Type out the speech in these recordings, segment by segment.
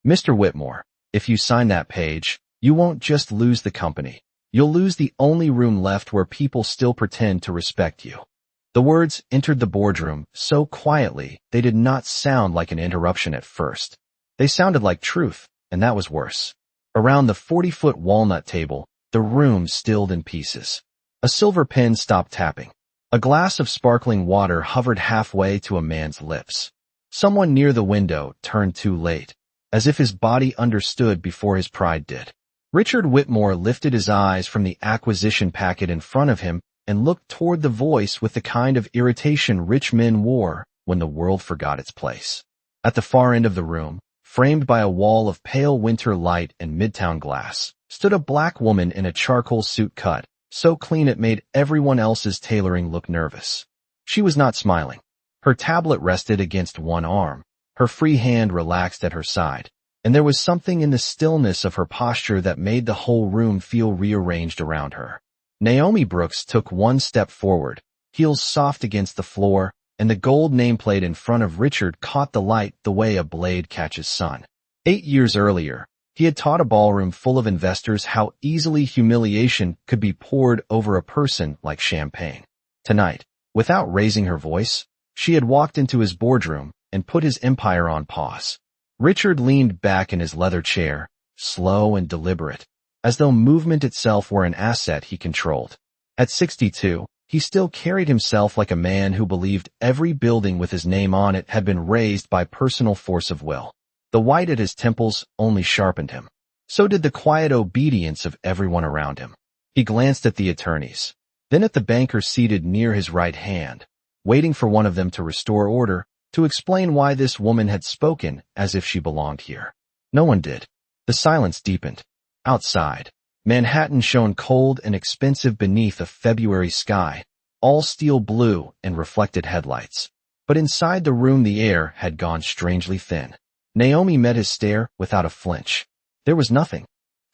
Mr. Whitmore, if you sign that page, you won't just lose the company. You'll lose the only room left where people still pretend to respect you. The words entered the boardroom so quietly they did not sound like an interruption at first. They sounded like truth, and that was worse. Around the 40-foot walnut table, the room stilled in pieces. A silver pen stopped tapping. A glass of sparkling water hovered halfway to a man's lips. Someone near the window turned too late, as if his body understood before his pride did. Richard Whitmore lifted his eyes from the acquisition packet in front of him and looked toward the voice with the kind of irritation rich men wore when the world forgot its place. At the far end of the room, framed by a wall of pale winter light and midtown glass, stood a black woman in a charcoal suit cut, so clean it made everyone else's tailoring look nervous. She was not smiling. Her tablet rested against one arm, her free hand relaxed at her side, and there was something in the stillness of her posture that made the whole room feel rearranged around her. Naomi Brooks took one step forward, heels soft against the floor, and the gold nameplate in front of Richard caught the light the way a blade catches sun. 8 years earlier, he had taught a ballroom full of investors how easily humiliation could be poured over a person like champagne. Tonight, without raising her voice, she had walked into his boardroom and put his empire on pause. Richard leaned back in his leather chair, slow and deliberate, as though movement itself were an asset he controlled. At 62, he still carried himself like a man who believed every building with his name on it had been raised by personal force of will. The white at his temples only sharpened him. So did the quiet obedience of everyone around him. He glanced at the attorneys, then at the banker seated near his right hand, waiting for one of them to restore order, to explain why this woman had spoken as if she belonged here. No one did. The silence deepened. Outside, Manhattan shone cold and expensive beneath a February sky, all steel blue and reflected headlights. But inside the room the air had gone strangely thin. Naomi met his stare without a flinch. There was nothing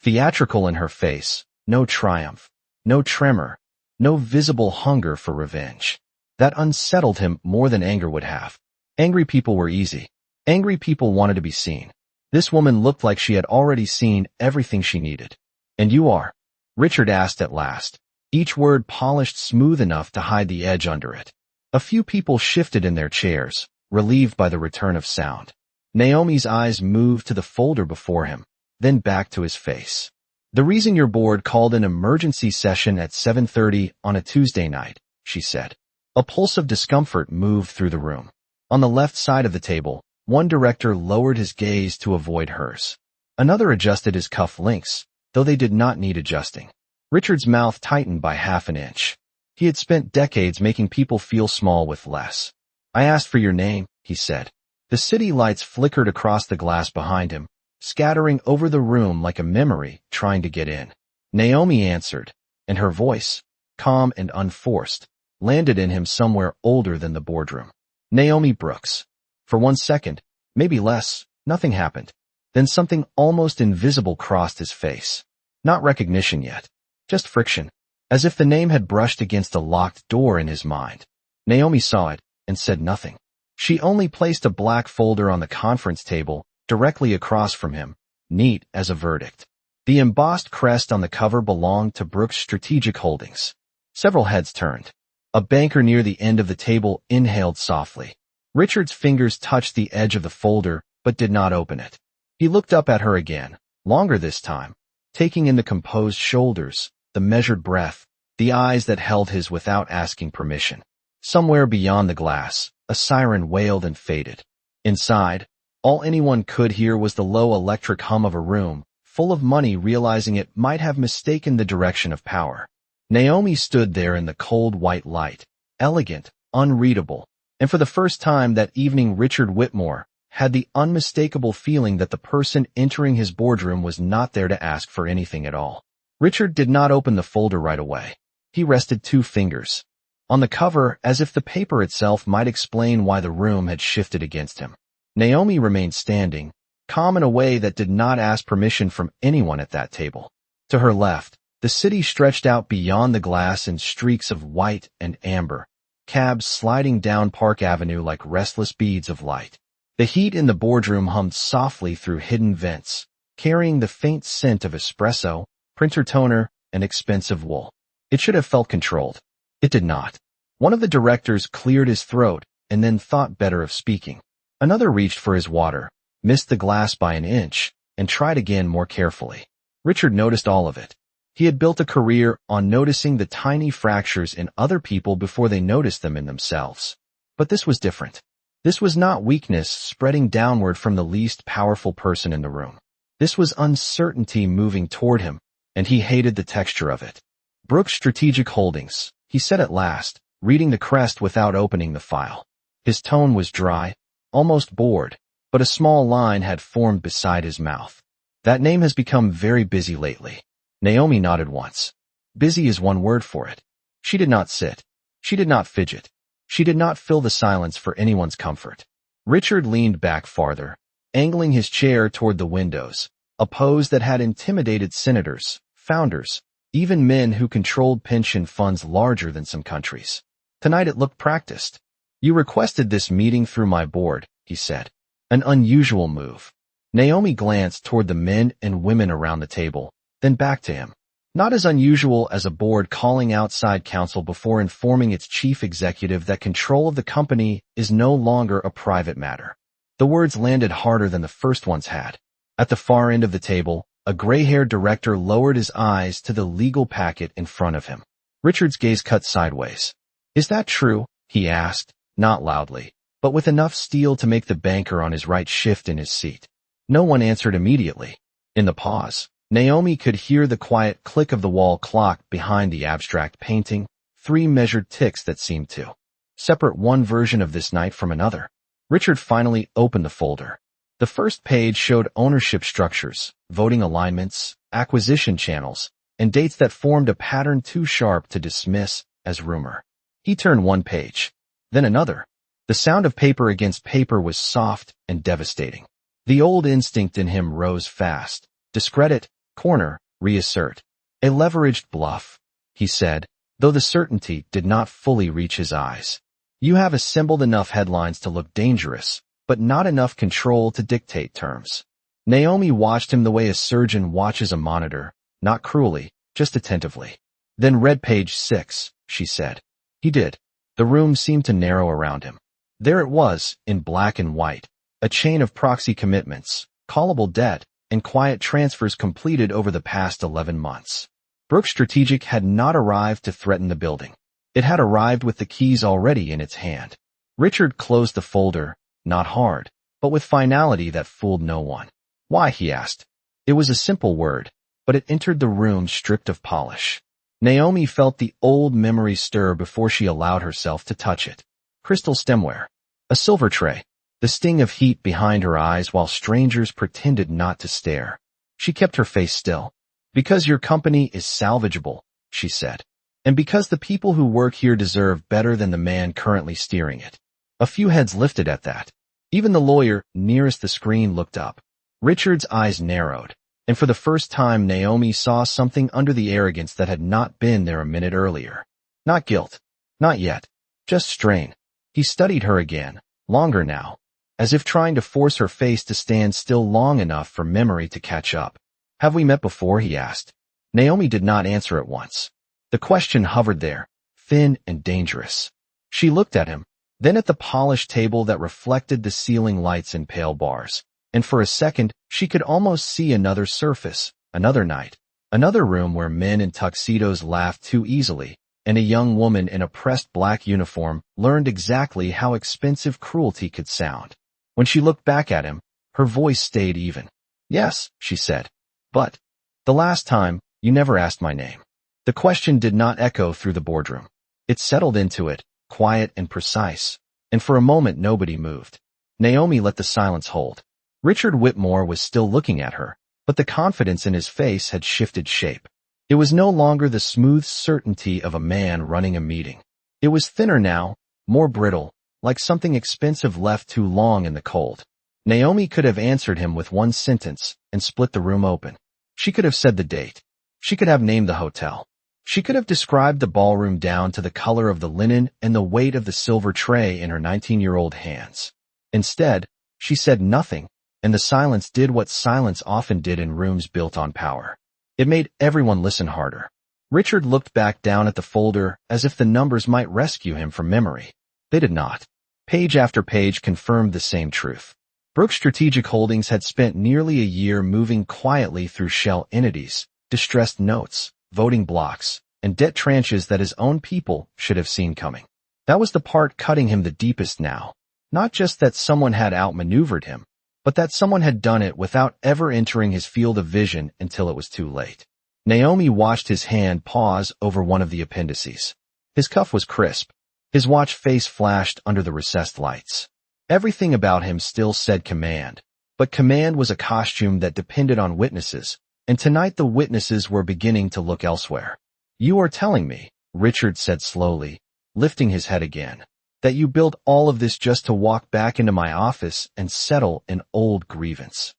theatrical in her face, no triumph, no tremor, no visible hunger for revenge. That unsettled him more than anger would have. Angry people were easy. Angry people wanted to be seen. This woman looked like she had already seen everything she needed. "And you are?" Richard asked at last, each word polished smooth enough to hide the edge under it. A few people shifted in their chairs, relieved by the return of sound. Naomi's eyes moved to the folder before him, then back to his face. "The reason your board called an emergency session at 7:30 on a Tuesday night," she said. A pulse of discomfort moved through the room. On the left side of the table, one director lowered his gaze to avoid hers. Another adjusted his cuff links, though they did not need adjusting. Richard's mouth tightened by half an inch. He had spent decades making people feel small with less. "I asked for your name," he said. The city lights flickered across the glass behind him, scattering over the room like a memory trying to get in. Naomi answered, and her voice, calm and unforced, landed in him somewhere older than the boardroom. "Naomi Brooks." For 1 second, maybe less, nothing happened. Then something almost invisible crossed his face. Not recognition yet, just friction, as if the name had brushed against a locked door in his mind. Naomi saw it and said nothing. She only placed a black folder on the conference table directly across from him, neat as a verdict. The embossed crest on the cover belonged to Brooks Strategic Holdings. Several heads turned. A banker near the end of the table inhaled softly. Richard's fingers touched the edge of the folder, but did not open it. He looked up at her again, longer this time, taking in the composed shoulders, the measured breath, the eyes that held his without asking permission. Somewhere beyond the glass, a siren wailed and faded. Inside, all anyone could hear was the low electric hum of a room, full of money realizing it might have mistaken the direction of power. Naomi stood there in the cold white light, elegant, unreadable, and for the first time that evening Richard Whitmore had the unmistakable feeling that the person entering his boardroom was not there to ask for anything at all. Richard did not open the folder right away. He rested 2 fingers on the cover as if the paper itself might explain why the room had shifted against him. Naomi remained standing, calm in a way that did not ask permission from anyone at that table. To her left, the city stretched out beyond the glass in streaks of white and amber, cabs sliding down Park Avenue like restless beads of light. The heat in the boardroom hummed softly through hidden vents, carrying the faint scent of espresso, printer toner, and expensive wool. It should have felt controlled. It did not. One of the directors cleared his throat and then thought better of speaking. Another reached for his water, missed the glass by an inch, and tried again more carefully. Richard noticed all of it. He had built a career on noticing the tiny fractures in other people before they noticed them in themselves. But this was different. This was not weakness spreading downward from the least powerful person in the room. This was uncertainty moving toward him, and he hated the texture of it. Brooks Strategic Holdings, he said at last, reading the crest without opening the file. His tone was dry, almost bored, but a small line had formed beside his mouth. That name has become very busy lately. Naomi nodded once. Busy is one word for it. She did not sit. She did not fidget. She did not fill the silence for anyone's comfort. Richard leaned back farther, angling his chair toward the windows, a pose that had intimidated senators, founders, even men who controlled pension funds larger than some countries. Tonight it looked practiced. You requested this meeting through my board, he said. An unusual move. Naomi glanced toward the men and women around the table, then back to him. Not as unusual as a board calling outside counsel before informing its chief executive that control of the company is no longer a private matter. The words landed harder than the first ones had. At the far end of the table, a gray-haired director lowered his eyes to the legal packet in front of him. Richard's gaze cut sideways. Is that true? He asked, not loudly, but with enough steel to make the banker on his right shift in his seat. No one answered immediately. In the pause, Naomi could hear the quiet click of the wall clock behind the abstract painting, 3 measured ticks that seemed to separate one version of this night from another. Richard finally opened the folder. The first page showed ownership structures, voting alignments, acquisition channels, and dates that formed a pattern too sharp to dismiss as rumor. He turned one page, then another. The sound of paper against paper was soft and devastating. The old instinct in him rose fast. Discredit, corner, reassert. A leveraged bluff, he said, though the certainty did not fully reach his eyes. You have assembled enough headlines to look dangerous, but not enough control to dictate terms. Naomi watched him the way a surgeon watches a monitor, not cruelly, just attentively. Then read page 6, she said. He did. The room seemed to narrow around him. There it was, in black and white, a chain of proxy commitments, callable debt, and quiet transfers completed over the past 11 months. Brooks Strategic had not arrived to threaten the building. It had arrived with the keys already in its hand. Richard closed the folder, not hard, but with finality that fooled no one. Why, he asked. It was a simple word, but it entered the room stripped of polish. Naomi felt the old memory stir before she allowed herself to touch it. Crystal stemware. A silver tray. The sting of heat behind her eyes while strangers pretended not to stare. She kept her face still. Because your company is salvageable, she said. And because the people who work here deserve better than the man currently steering it. A few heads lifted at that. Even the lawyer nearest the screen looked up. Richard's eyes narrowed, and for the first time Naomi saw something under the arrogance that had not been there a minute earlier. Not guilt. Not yet. Just strain. He studied her again, longer now, as if trying to force her face to stand still long enough for memory to catch up. Have we met before? He asked. Naomi did not answer at once. The question hovered there, thin and dangerous. She looked at him, then at the polished table that reflected the ceiling lights in pale bars, and for a second she could almost see another surface, another night, another room where men in tuxedos laughed too easily, and a young woman in a pressed black uniform learned exactly how expensive cruelty could sound. When she looked back at him, her voice stayed even. Yes, she said. But the last time, you never asked my name. The question did not echo through the boardroom. It settled into it, quiet and precise, and for a moment nobody moved. Naomi let the silence hold. Richard Whitmore was still looking at her, but the confidence in his face had shifted shape. It was no longer the smooth certainty of a man running a meeting. It was thinner now, more brittle, like something expensive left too long in the cold. Naomi could have answered him with one sentence and split the room open. She could have said the date. She could have named the hotel. She could have described the ballroom down to the color of the linen and the weight of the silver tray in her 19-year-old hands. Instead, She said nothing, and the silence did what silence often did in rooms built on power. It made everyone listen harder. Richard looked back down at the folder as if the numbers might rescue him from memory. They did not. Page after page confirmed the same truth. Brooks Strategic Holdings had spent nearly a year moving quietly through shell entities, distressed notes, voting blocks, and debt tranches that his own people should have seen coming. That was the part cutting him the deepest now. Not just that someone had outmaneuvered him, but that someone had done it without ever entering his field of vision until it was too late. Naomi watched his hand pause over one of the appendices. His cuff was crisp. His watch face flashed under the recessed lights. Everything about him still said command, but command was a costume that depended on witnesses, and tonight the witnesses were beginning to look elsewhere. You are telling me, Richard said slowly, lifting his head again, that you built all of this just to walk back into my office and settle an old grievance.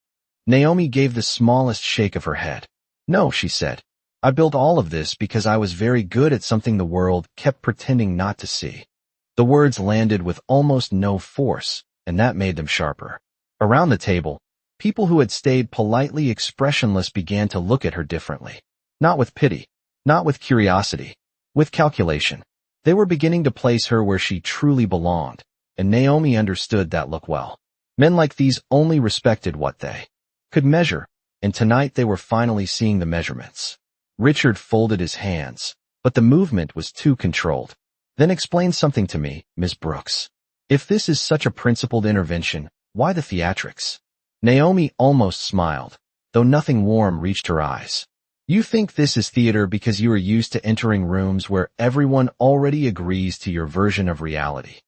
Naomi gave the smallest shake of her head. No, she said. I built all of this because I was very good at something the world kept pretending not to see. The words landed with almost no force, and that made them sharper. Around the table, people who had stayed politely expressionless began to look at her differently. Not with pity, not with curiosity, with calculation. They were beginning to place her where she truly belonged, and Naomi understood that look well. Men like these only respected what they could measure, and tonight they were finally seeing the measurements. Richard folded his hands, but the movement was too controlled. Then explain something to me, Miss Brooks. If this is such a principled intervention, why the theatrics? Naomi almost smiled, though nothing warm reached her eyes. You think this is theater because you are used to entering rooms where everyone already agrees to your version of reality.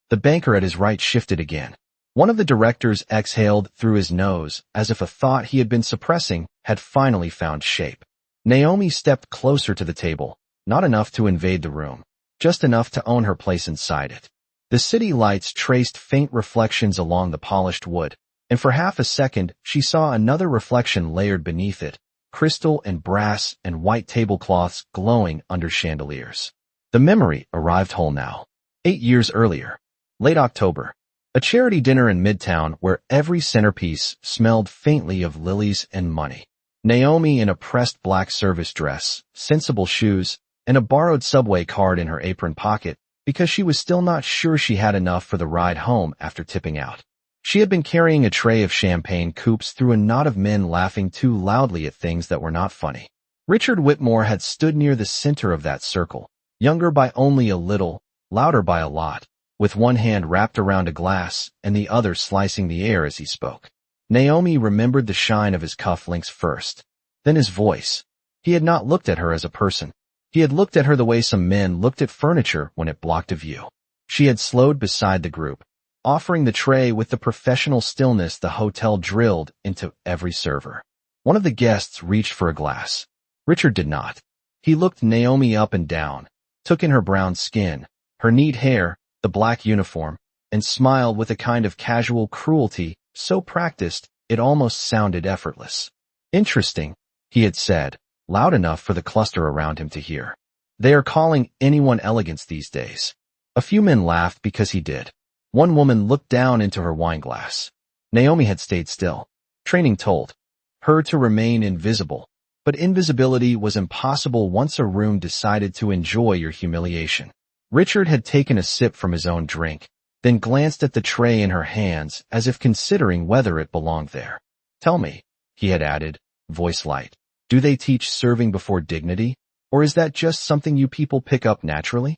The banker at his right shifted again. One of the directors exhaled through his nose as if a thought he had been suppressing had finally found shape. Naomi stepped closer to the table, not enough to invade the room, just enough to own her place inside it. The city lights traced faint reflections along the polished wood, and for half a second she saw another reflection layered beneath it, crystal and brass and white tablecloths glowing under chandeliers. The memory arrived whole now. 8 years earlier, late October, a charity dinner in Midtown where every centerpiece smelled faintly of lilies and money. Naomi in a pressed black service dress, sensible shoes, and a borrowed subway card in her apron pocket because she was still not sure she had enough for the ride home after tipping out. She had been carrying a tray of champagne coupes through a knot of men laughing too loudly at things that were not funny. Richard Whitmore had stood near the center of that circle, younger by only a little, louder by a lot, with one hand wrapped around a glass and the other slicing the air as he spoke. Naomi remembered the shine of his cufflinks first, then his voice. He had not looked at her as a person. He had looked at her the way some men looked at furniture when it blocked a view. She had slowed beside the group, offering the tray with the professional stillness the hotel drilled into every server. One of the guests reached for a glass. Richard did not. He looked Naomi up and down, took in her brown skin, her neat hair, the black uniform, and smiled with a kind of casual cruelty so practiced it almost sounded effortless. Interesting, he had said, loud enough for the cluster around him to hear. They are calling anyone elegance these days. A few men laughed because he did. One woman looked down into her wineglass. Naomi had stayed still. Training told her to remain invisible, but invisibility was impossible once a room decided to enjoy your humiliation. Richard had taken a sip from his own drink, then glanced at the tray in her hands as if considering whether it belonged there. Tell me, he had added, voice light, do they teach serving before dignity, or is that just something you people pick up naturally?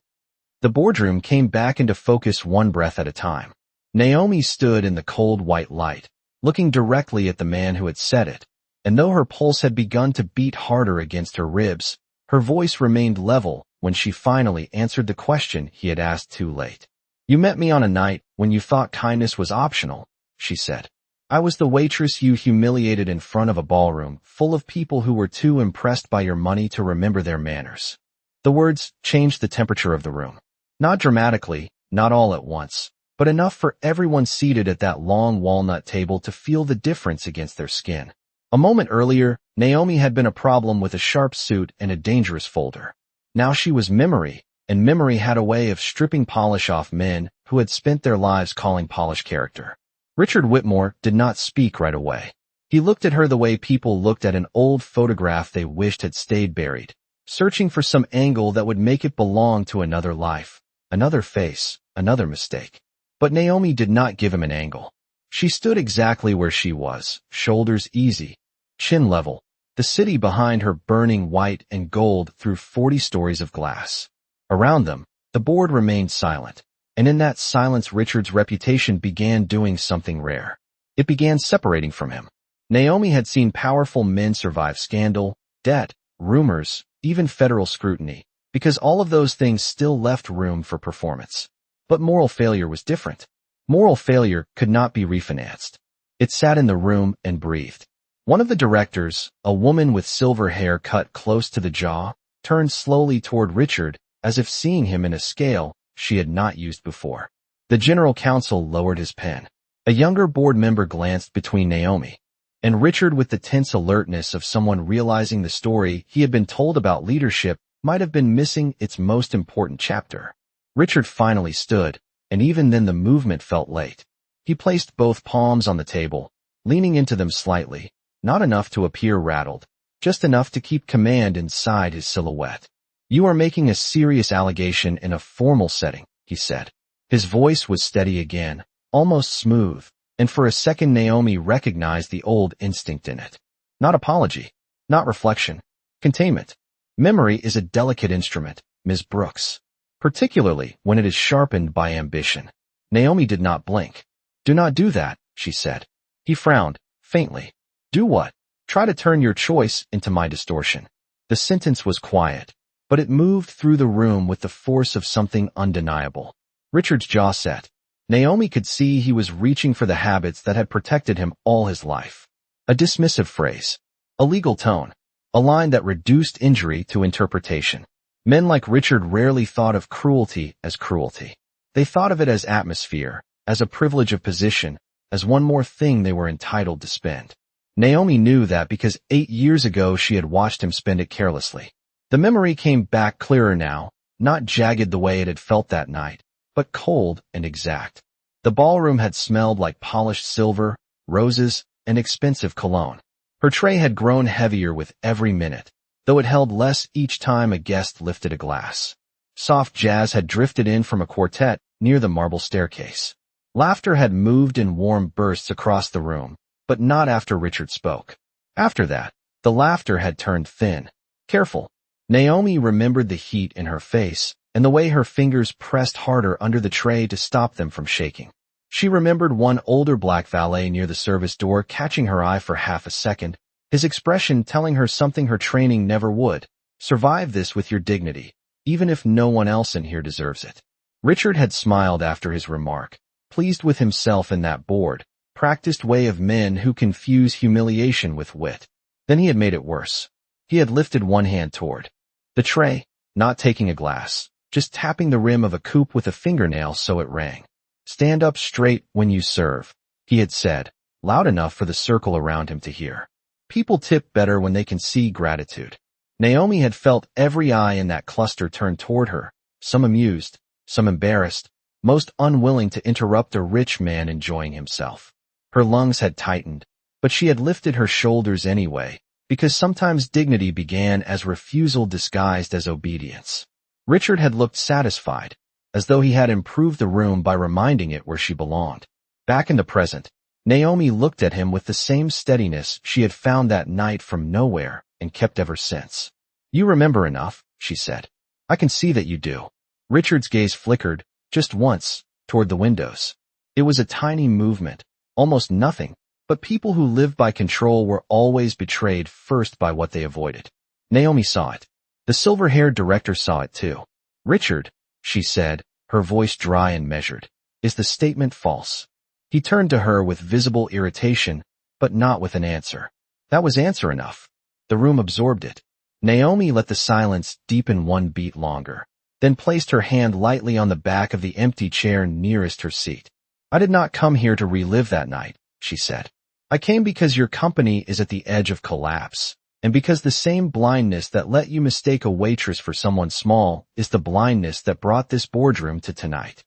The boardroom came back into focus one breath at a time. Naomi stood in the cold white light, looking directly at the man who had said it, and though her pulse had begun to beat harder against her ribs, her voice remained level when she finally answered the question he had asked too late. You met me on a night when you thought kindness was optional, she said. I was the waitress you humiliated in front of a ballroom full of people who were too impressed by your money to remember their manners. The words changed the temperature of the room. Not dramatically, not all at once, but enough for everyone seated at that long walnut table to feel the difference against their skin. A moment earlier, Naomi had been a problem with a sharp suit and a dangerous folder. Now she was memory, and memory had a way of stripping polish off men who had spent their lives calling polish character. Richard Whitmore did not speak right away. He looked at her the way people looked at an old photograph they wished had stayed buried, searching for some angle that would make it belong to another life, another face, another mistake. But Naomi did not give him an angle. She stood exactly where she was, shoulders easy, chin level, the city behind her burning white and gold through 40 stories of glass. Around them, the board remained silent, and in that silence Richard's reputation began doing something rare. It began separating from him. Naomi had seen powerful men survive scandal, debt, rumors, even federal scrutiny, because all of those things still left room for performance. But moral failure was different. Moral failure could not be refinanced. It sat in the room and breathed. One of the directors, a woman with silver hair cut close to the jaw, turned slowly toward Richard, as if seeing him in a scale she had not used before. The general counsel lowered his pen. A younger board member glanced between Naomi and Richard with the tense alertness of someone realizing the story he had been told about leadership might have been missing its most important chapter. Richard finally stood, and even then the movement felt late. He placed both palms on the table, leaning into them slightly, not enough to appear rattled, just enough to keep command inside his silhouette. "You are making a serious allegation in a formal setting," he said. His voice was steady again, almost smooth, and for a second Naomi recognized the old instinct in it. Not apology, not reflection, containment. Memory is a delicate instrument, Ms. Brooks, particularly when it is sharpened by ambition. Naomi did not blink. "Do not do that," she said. He frowned, faintly. "Do what?" "Try to turn your choice into my distortion." The sentence was quiet, but it moved through the room with the force of something undeniable. Richard's jaw set. Naomi could see he was reaching for the habits that had protected him all his life. A dismissive phrase. A legal tone. A line that reduced injury to interpretation. Men like Richard rarely thought of cruelty as cruelty. They thought of it as atmosphere, as a privilege of position, as one more thing they were entitled to spend. Naomi knew that because 8 years ago she had watched him spend it carelessly. The memory came back clearer now, not jagged the way it had felt that night, but cold and exact. The ballroom had smelled like polished silver, roses, and expensive cologne. Her tray had grown heavier with every minute, though it held less each time a guest lifted a glass. Soft jazz had drifted in from a quartet near the marble staircase. Laughter had moved in warm bursts across the room, but not after Richard spoke. After that, the laughter had turned thin, careful. Naomi remembered the heat in her face and the way her fingers pressed harder under the tray to stop them from shaking. She remembered one older black valet near the service door catching her eye for half a second, his expression telling her something her training never would. Survive this with your dignity, even if no one else in here deserves it. Richard had smiled after his remark, pleased with himself in that bored, practiced way of men who confuse humiliation with wit. Then he had made it worse. He had lifted one hand toward the tray, not taking a glass, just tapping the rim of a coupe with a fingernail so it rang. "Stand up straight when you serve," he had said, loud enough for the circle around him to hear. People tip better when they can see gratitude. Naomi had felt every eye in that cluster turn toward her, some amused, some embarrassed, most unwilling to interrupt a rich man enjoying himself. Her lungs had tightened, but she had lifted her shoulders anyway, because sometimes dignity began as refusal disguised as obedience. Richard had looked satisfied, as though he had improved the room by reminding it where she belonged. Back in the present, Naomi looked at him with the same steadiness she had found that night from nowhere and kept ever since. "You remember enough," she said. "I can see that you do." Richard's gaze flickered, just once, toward the windows. It was a tiny movement, almost nothing, but people who lived by control were always betrayed first by what they avoided. Naomi saw it. The silver-haired director saw it too. "Richard," she said, her voice dry and measured, "is the statement false?" He turned to her with visible irritation, but not with an answer. That was answer enough. The room absorbed it. Naomi let the silence deepen one beat longer, then placed her hand lightly on the back of the empty chair nearest her seat. "I did not come here to relive that night," she said. "I came because your company is at the edge of collapse, and because the same blindness that let you mistake a waitress for someone small is the blindness that brought this boardroom to tonight."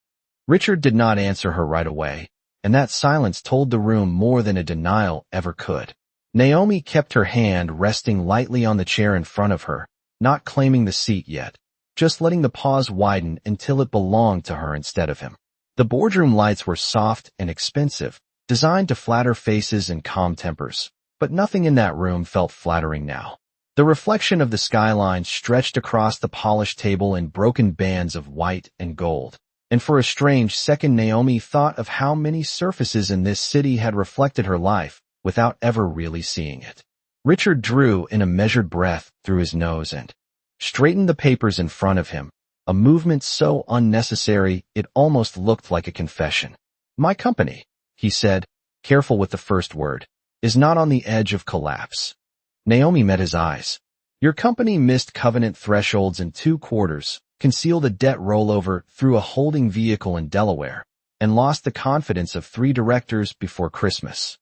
Richard did not answer her right away, and that silence told the room more than a denial ever could. Naomi kept her hand resting lightly on the chair in front of her, not claiming the seat yet, just letting the pause widen until it belonged to her instead of him. The boardroom lights were soft and expensive, designed to flatter faces and calm tempers, but nothing in that room felt flattering now. The reflection of the skyline stretched across the polished table in broken bands of white and gold, and for a strange second Naomi thought of how many surfaces in this city had reflected her life without ever really seeing it. Richard drew in a measured breath through his nose and straightened the papers in front of him, a movement so unnecessary it almost looked like a confession. "My company," he said, careful with the first word, "is not on the edge of collapse." Naomi met his eyes. "Your company missed covenant thresholds in 2 quarters, concealed a debt rollover through a holding vehicle in Delaware, and lost the confidence of 3 directors before Christmas."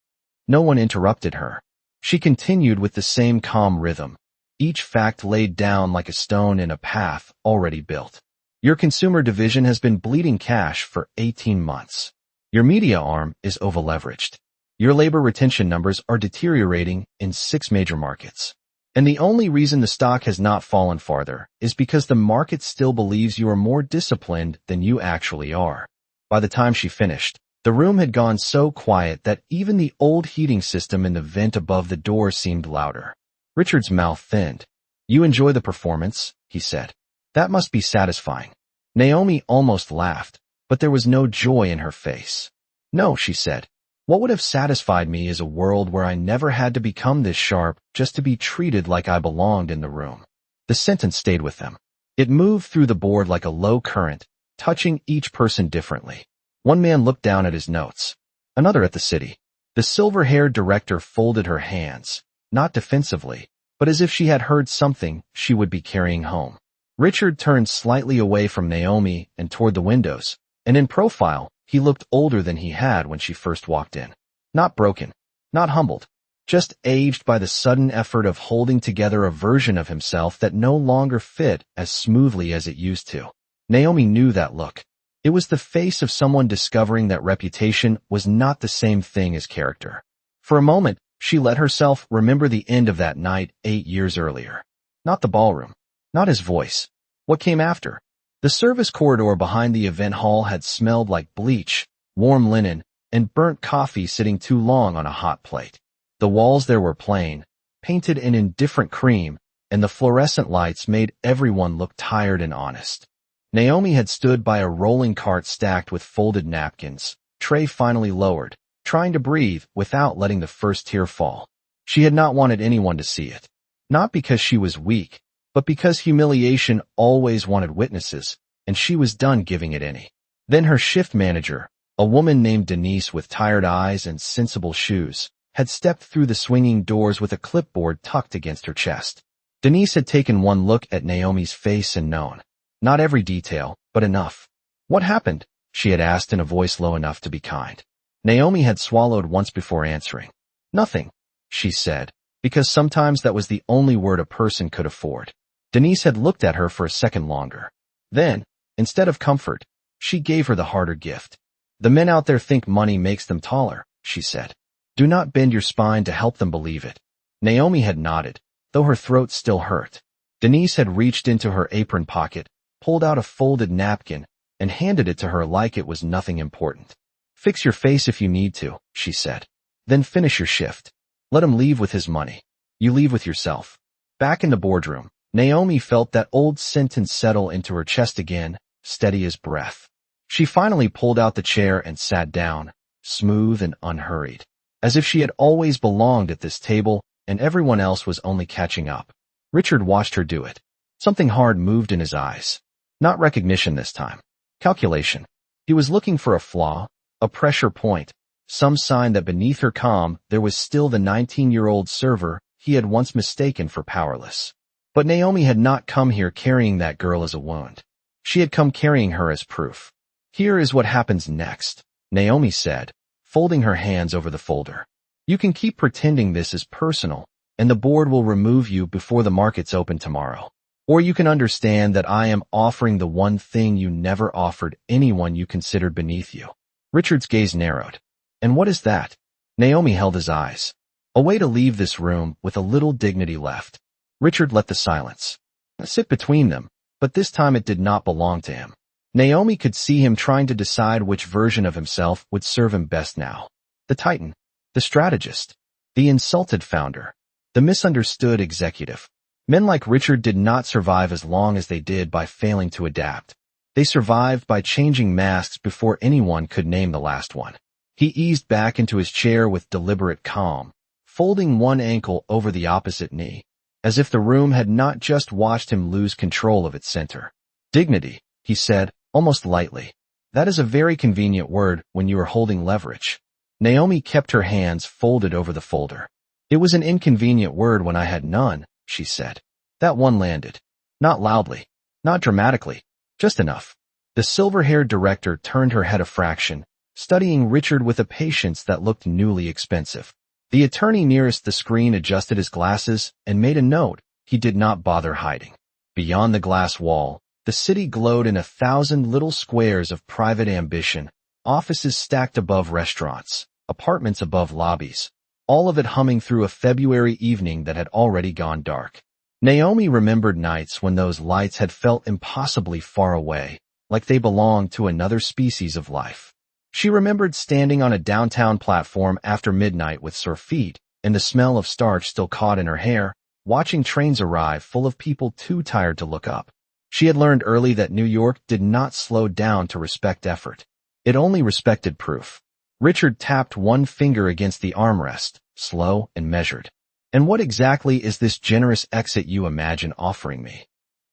No one interrupted her. She continued with the same calm rhythm, each fact laid down like a stone in a path already built. "Your consumer division has been bleeding cash for 18 months. Your media arm is over-leveraged. Your labor retention numbers are deteriorating in 6 major markets. And the only reason the stock has not fallen farther is because the market still believes you are more disciplined than you actually are." By the time she finished, the room had gone so quiet that even the old heating system in the vent above the door seemed louder. Richard's mouth thinned. "You enjoy the performance," he said. "That must be satisfying." Naomi almost laughed, but there was no joy in her face. "No," she said. "What would have satisfied me is a world where I never had to become this sharp just to be treated like I belonged in the room." The sentence stayed with them. It moved through the board like a low current, touching each person differently. One man looked down at his notes, another at the city. The silver-haired director folded her hands, not defensively, but as if she had heard something she would be carrying home. Richard turned slightly away from Naomi and toward the windows, and in profile, he looked older than he had when she first walked in. Not broken, not humbled, just aged by the sudden effort of holding together a version of himself that no longer fit as smoothly as it used to. Naomi knew that look. It was the face of someone discovering that reputation was not the same thing as character. For a moment, she let herself remember the end of that night 8 years earlier. Not the ballroom, not his voice. What came after? The service corridor behind the event hall had smelled like bleach, warm linen, and burnt coffee sitting too long on a hot plate. The walls there were plain, painted in indifferent cream, and the fluorescent lights made everyone look tired and honest. Naomi had stood by a rolling cart stacked with folded napkins, tray finally lowered, trying to breathe without letting the first tear fall. She had not wanted anyone to see it. Not because she was weak, but because humiliation always wanted witnesses, and she was done giving it any. Then her shift manager, a woman named Denise with tired eyes and sensible shoes, had stepped through the swinging doors with a clipboard tucked against her chest. Denise had taken one look at Naomi's face and known. Not every detail, but enough. "What happened?" she had asked in a voice low enough to be kind. Naomi had swallowed once before answering. "Nothing," she said, because sometimes that was the only word a person could afford. Denise had looked at her for a second longer. Then, instead of comfort, she gave her the harder gift. "The men out there think money makes them taller," she said. "Do not bend your spine to help them believe it." Naomi had nodded, though her throat still hurt. Denise had reached into her apron pocket, pulled out a folded napkin, and handed it to her like it was nothing important. "Fix your face if you need to," she said. "Then finish your shift. Let him leave with his money. You leave with yourself." Back in the boardroom, Naomi felt that old sentence settle into her chest again, steady as breath. She finally pulled out the chair and sat down, smooth and unhurried, as if she had always belonged at this table and everyone else was only catching up. Richard watched her do it. Something hard moved in his eyes. Not recognition this time. Calculation. He was looking for a flaw, a pressure point, some sign that beneath her calm there was still the 19-year-old server he had once mistaken for powerless. But Naomi had not come here carrying that girl as a wound. She had come carrying her as proof. "Here is what happens next," Naomi said, folding her hands over the folder. "You can keep pretending this is personal, and the board will remove you before the markets open tomorrow. Or you can understand that I am offering the one thing you never offered anyone you considered beneath you." Richard's gaze narrowed. And what is that? Naomi held his eyes. A way to leave this room with a little dignity left. Richard let the silence sit between them, but this time it did not belong to him. Naomi could see him trying to decide which version of himself would serve him best now. The titan, the strategist, the insulted founder, the misunderstood executive. Men like Richard did not survive as long as they did by failing to adapt. They survived by changing masks before anyone could name the last one. He eased back into his chair with deliberate calm, folding one ankle over the opposite knee, as if the room had not just watched him lose control of its center. Dignity, he said, almost lightly. That is a very convenient word when you are holding leverage. Naomi kept her hands folded over the folder. It was an inconvenient word when I had none, she said. That one landed. Not loudly, not dramatically, just enough. The silver-haired director turned her head a fraction, studying Richard with a patience that looked newly expensive. The attorney nearest the screen adjusted his glasses and made a note he did not bother hiding. Beyond the glass wall, the city glowed in 1,000 little squares of private ambition, offices stacked above restaurants, apartments above lobbies, all of it humming through a February evening that had already gone dark. Naomi remembered nights when those lights had felt impossibly far away, like they belonged to another species of life. She remembered standing on a downtown platform after midnight with sore feet and the smell of starch still caught in her hair, watching trains arrive full of people too tired to look up. She had learned early that New York did not slow down to respect effort. It only respected proof. Richard tapped one finger against the armrest, slow and measured. And what exactly is this generous exit you imagine offering me?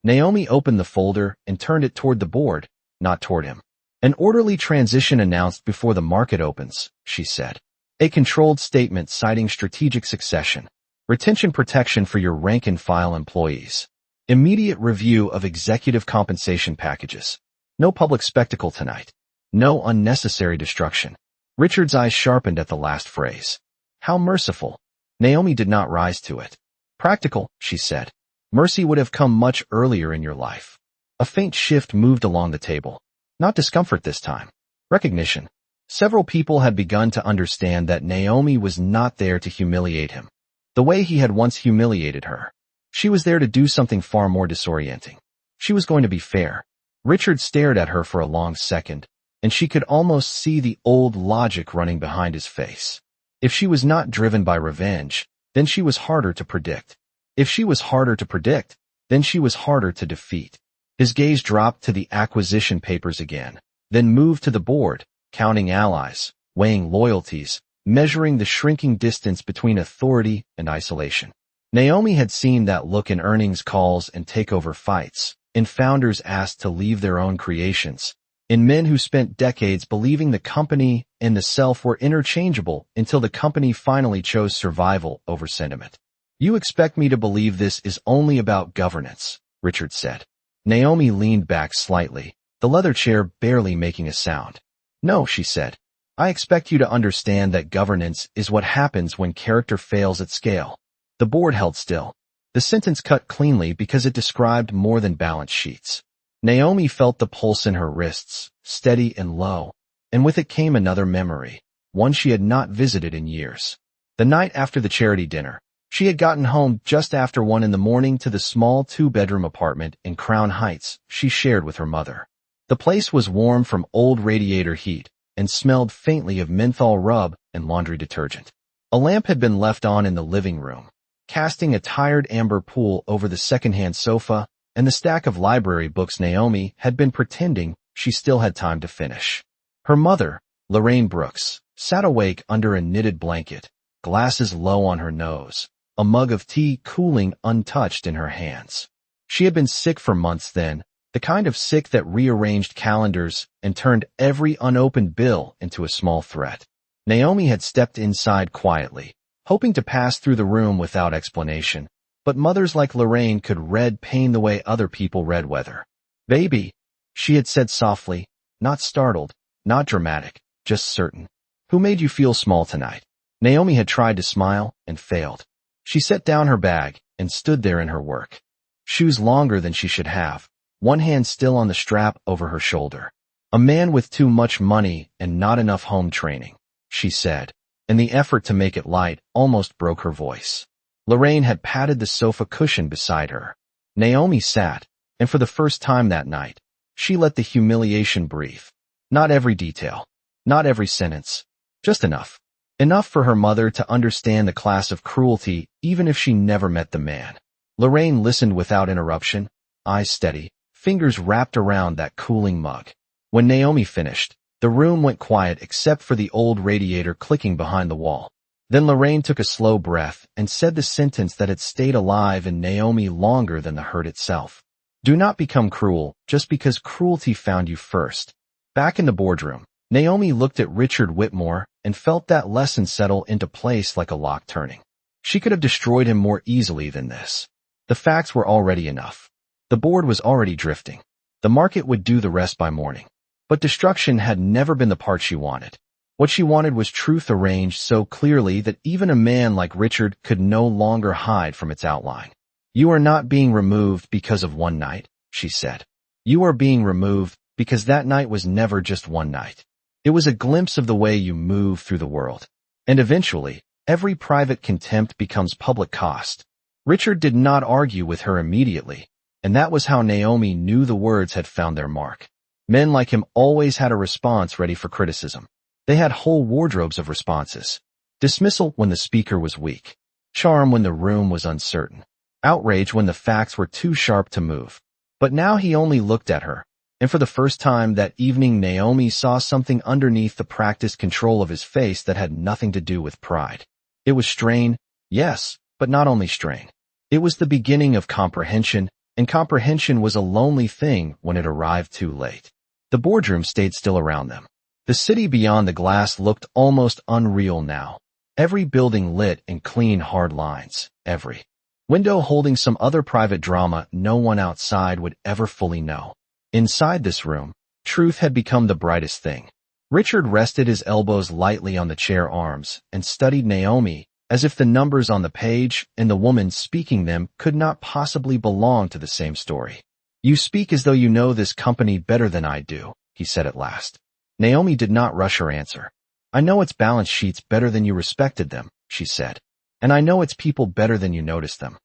Naomi opened the folder and turned it toward the board, not toward him. An orderly transition announced before the market opens, she said. A controlled statement citing strategic succession. Retention protection for your rank-and-file employees. Immediate review of executive compensation packages. No public spectacle tonight. No unnecessary destruction. Richard's eyes sharpened at the last phrase. How merciful. Naomi did not rise to it. Practical, she said. Mercy would have come much earlier in your life. A faint shift moved along the table. Not discomfort this time. Recognition. Several people had begun to understand that Naomi was not there to humiliate him, the way he had once humiliated her. She was there to do something far more disorienting. She was going to be fair. Richard stared at her for a long second, and she could almost see the old logic running behind his face. If she was not driven by revenge, then she was harder to predict. If she was harder to predict, then she was harder to defeat. His gaze dropped to the acquisition papers again, then moved to the board, counting allies, weighing loyalties, measuring the shrinking distance between authority and isolation. Naomi had seen that look in earnings calls and takeover fights, in founders asked to leave their own creations, in men who spent decades believing the company and the self were interchangeable until the company finally chose survival over sentiment. You expect me to believe this is only about governance, Richard said. Naomi leaned back slightly, the leather chair barely making a sound. No, she said. I expect you to understand that governance is what happens when character fails at scale. The board held still. The sentence cut cleanly because it described more than balance sheets. Naomi felt the pulse in her wrists, steady and low, and with it came another memory, one she had not visited in years. The night after the charity dinner, she had gotten home just after 1 a.m. to the small 2-bedroom apartment in Crown Heights she shared with her mother. The place was warm from old radiator heat and smelled faintly of menthol rub and laundry detergent. A lamp had been left on in the living room, casting a tired amber pool over the second-hand sofa and the stack of library books Naomi had been pretending she still had time to finish. Her mother, Lorraine Brooks, sat awake under a knitted blanket, glasses low on her nose, a mug of tea cooling untouched in her hands. She had been sick for months then, the kind of sick that rearranged calendars and turned every unopened bill into a small threat. Naomi had stepped inside quietly, hoping to pass through the room without explanation, but mothers like Lorraine could read pain the way other people read weather. Baby, she had said softly, not startled, not dramatic, just certain. Who made you feel small tonight? Naomi had tried to smile and failed. She set down her bag and stood there in her work. Shoes longer than she should have, one hand still on the strap over her shoulder. A man with too much money and not enough home training. she said, and the effort to make it light almost broke her voice. Lorraine had patted the sofa cushion beside her. Naomi sat, and for the first time that night, she let the humiliation breathe. Not every detail, not every sentence, just enough. Enough for her mother to understand the class of cruelty even if she never met the man. Lorraine listened without interruption, eyes steady, fingers wrapped around that cooling mug. When Naomi finished, the room went quiet except for the old radiator clicking behind the wall. Then Lorraine took a slow breath and said the sentence that had stayed alive in Naomi longer than the hurt itself. Do not become cruel just because cruelty found you first. Back in the boardroom, Naomi looked at Richard Whitmore and felt that lesson settle into place like a lock turning. She could have destroyed him more easily than this. The facts were already enough. The board was already drifting. The market would do the rest by morning. But destruction had never been the part she wanted. What she wanted was truth arranged so clearly that even a man like Richard could no longer hide from its outline. You are not being removed because of one night, she said. You are being removed because that night was never just one night. It was a glimpse of the way you move through the world. And eventually, every private contempt becomes public cost. Richard did not argue with her immediately, and that was how Naomi knew the words had found their mark. Men like him always had a response ready for criticism. They had whole wardrobes of responses. Dismissal when the speaker was weak. Charm when the room was uncertain. Outrage when the facts were too sharp to move. But now he only looked at her, and for the first time that evening Naomi saw something underneath the practiced control of his face that had nothing to do with pride. It was strain, yes, but not only strain. It was the beginning of comprehension, and comprehension was a lonely thing when it arrived too late. The boardroom stayed still around them. The city beyond the glass looked almost unreal now. Every building lit in clean, hard lines. Every window holding some other private drama no one outside would ever fully know. Inside this room, truth had become the brightest thing. Richard rested his elbows lightly on the chair arms and studied Naomi as if the numbers on the page and the woman speaking them could not possibly belong to the same story. You speak as though you know this company better than I do, he said at last. Naomi did not rush her answer. I know its balance sheets better than you respected them, she said. And I know its people better than you noticed them.